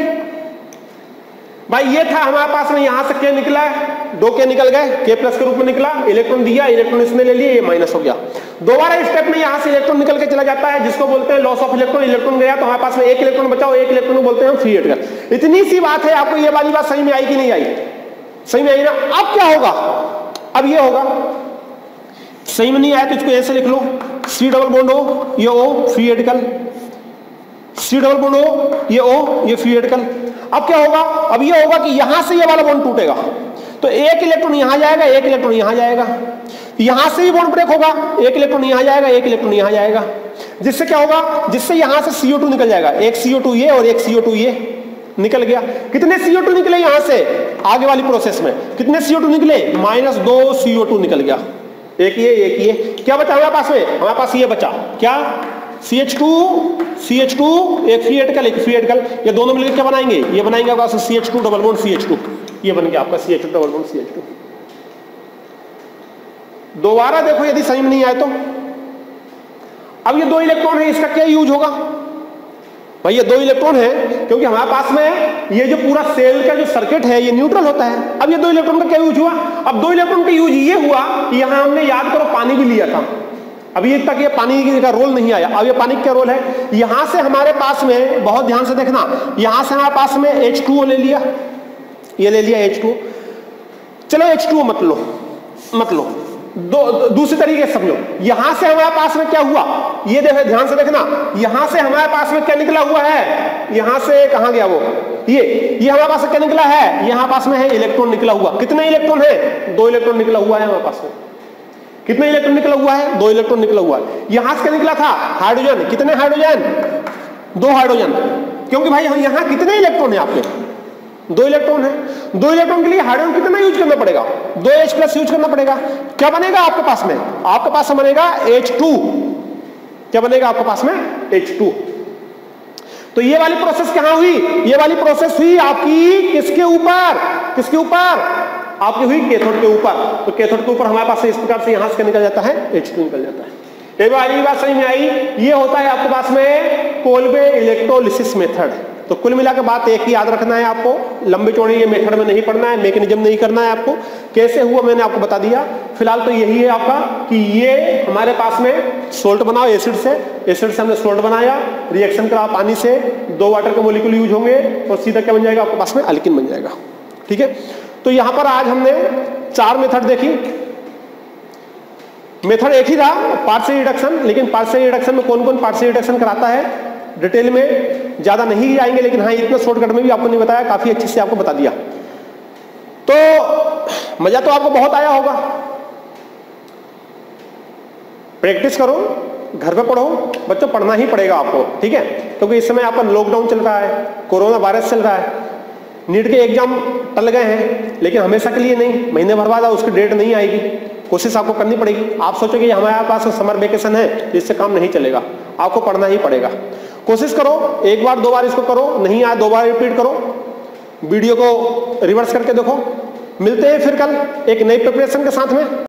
भाई ये था हमारे पास में, यहां से के निकला है, दो के निकल गए, के प्लस के रूप में निकला, इलेक्ट्रॉन दिया, इलेक्ट्रॉन इसने ले लिए, ये माइनस हो गया। दोबारा स्टेप में यहां से इलेक्ट्रॉन निकल के चला जाता है, जिसको बोलते हैं लॉस ऑफ इलेक्ट्रॉन। इलेक्ट्रॉन गया तो हमारे पास में एक इलेक्ट्रॉन बचा, एक इलेक्ट्रॉन को बोलते हैं फ्री रेडिकल। इतनी सी बात है, आपको ये वाली बात सही में आई कि नहीं आई? सही में आई ना? अब क्या होगा? अब ये होगा, सही में नहीं आया तो इसको ऐसे लिख लो, C डबल बॉन्ड हो, ये O free radical, C double bond हो, ये O, ये फ्री रेडिकल। अब क्या होगा? अब ये होगा कि यहां से ये वाला बॉन्ड टूटेगा, तो एक इलेक्ट्रॉन यहां जाएगा, एक इलेक्ट्रॉन यहां जाएगा, यहां से भी बॉन्ड ब्रेक होगा, एक इलेक्ट्रॉन यहां जाएगा, एक इलेक्ट्रॉन यहां जाएगा, जिससे क्या होगा? जिससे यहां से CO2 निकल जाएगा, एक CO2 ये और एक CO2 ये निकल गया। कितने CO2 निकले यहां से? आगे वाली प्रोसेस में कितने CO2 निकले? -2 CO2 निकल गया, एक ये। क्या बचा हमारे पास में? हमारे पास ये बचा, क्या? CH2 एक फ्री रेडिकल, एक फ्री रेडिकल, ये दोनों मिलकर क्या बनाएंगे? ये बनाएंगे आपका CH2 डबल बॉन्ड CH2, ये बन गया आपका CH2 डबल बॉन्ड CH2। दोबारा देखो यदि सही में नहीं आए तो, अब ये दो इलेक्ट्रॉन है, इसका क्या यूज होगा? भाई ये दो इलेक्ट्रॉन है, क्योंकि हमारे पास में ये जो पूरा सेल का जो सर्किट है ये न्यूट्रल होता है। अब ये दो इलेक्ट्रॉन का क्या यूज हुआ? अब दो इलेक्ट्रॉन का यूज ये हुआ कि यहां हमने, याद करो, पानी भी लिया था, अभी तक ये पानी का रोल नहीं आया। अब ये पानी क्या रोल है? यहां से हमारे पास में, बहुत ध्यान से देखना, यहां से हमारे पास में H2O ले लिया, ये ले लिया H2O। चलो H2O मत लो, दूसरे तरीके से समझो। यहां से हमारे पास में क्या हुआ? ये देखो, ध्यान से देखना, यहां से हमारे पास में क्या निकला हुआ है? यहां से कहां गया वो? ये हमारे पास में क्या निकला है? यहां पास में है इलेक्ट्रॉन निकला हुआ। कितने इलेक्ट्रॉन है? 2 इलेक्ट्रॉन निकला हुआ है हमारे पास में। कितने इलेक्ट्रॉन निकला हुआ है? 2 इलेक्ट्रॉन निकला हुआ है। यहां से क्या निकला था? हाइड्रोजन। कितने हाइड्रोजन? 2 हाइड्रोजन। क्योंकि भाई यहां कितने इलेक्ट्रॉन है आपके? 2 इलेक्ट्रॉन है। 2 इलेक्ट्रॉन के लिए हाइड्रोजन कितना यूज करना पड़ेगा? 2H+ यूज करना पड़ेगा। क्या बनेगा आपके पास में? आपके पास बनेगा H2 क्या बनेगा आपके पास में H2। तो ये वाली प्रोसेस कहां हुई, ये वाली प्रोसेस हुई आपकी किसके ऊपर, किसके ऊपर, आपकी हुई कैथोड के ऊपर। तो कैथोड के ऊपर हमारे पास इस प्रकार से यहां से निकल जाता है H2 निकल जाता है। ये बात समझ में आई। ये होता है आपके पास में कोल्बे इलेक्ट्रोलिसिस मेथड। तो कुल मिलाकर बात एक ही याद रखना है आपको, लंबे चौड़े ये मेथड में नहीं पढ़ना है, मैकेनिज्म नहीं करना है आपको। कैसे हुआ मैंने आपको बता दिया। फिलहाल तो यही है आपका कि ये हमारे पास में सोल्ट बनाओ एसिड से, एसिड से हमने सोल्ट बनाया, रिएक्शन करा पानी से, 2 वाटर के मोलिक्यूल यूज होंगे और सीधा क्या बन जाएगा आपके पास में अल्किन बन जाएगा। ठीक है, तो यहां पर आज हमने 4 मेथड देखी। मेथड एक ही था पार्शियल रिडक्शन, लेकिन पार्शियल रिडक्शन में कौन कौन पार्शियल रिडक्शन कराता है डिटेल में ज्यादा नहीं आएंगे, लेकिन हाँ इतना शॉर्टकट में भी आपको नहीं बताया, काफी अच्छे से आपको बता दिया। तो मजा तो आपको बहुत आया होगा। प्रैक्टिस करो, घर पे पढ़ो बच्चों, पढ़ना ही पड़ेगा आपको, ठीक है, क्योंकि इस समय आपका लॉकडाउन चल रहा है, कोरोना वायरस चल रहा है, नीट के एग्जाम टल गए हैं, लेकिन हमेशा के लिए नहीं, महीने भर बाद उसकी डेट नहीं आएगी। कोशिश आपको करनी पड़ेगी। आप सोचोगे हमारे पास समर वेकेशन है, इससे काम नहीं चलेगा, आपको पढ़ना ही पड़ेगा। कोशिश करो, 1 बार 2 बार इसको करो, नहीं आया 2 बार रिपीट करो, वीडियो को रिवर्स करके देखो। मिलते हैं फिर कल एक नई प्रिपरेशन के साथ में।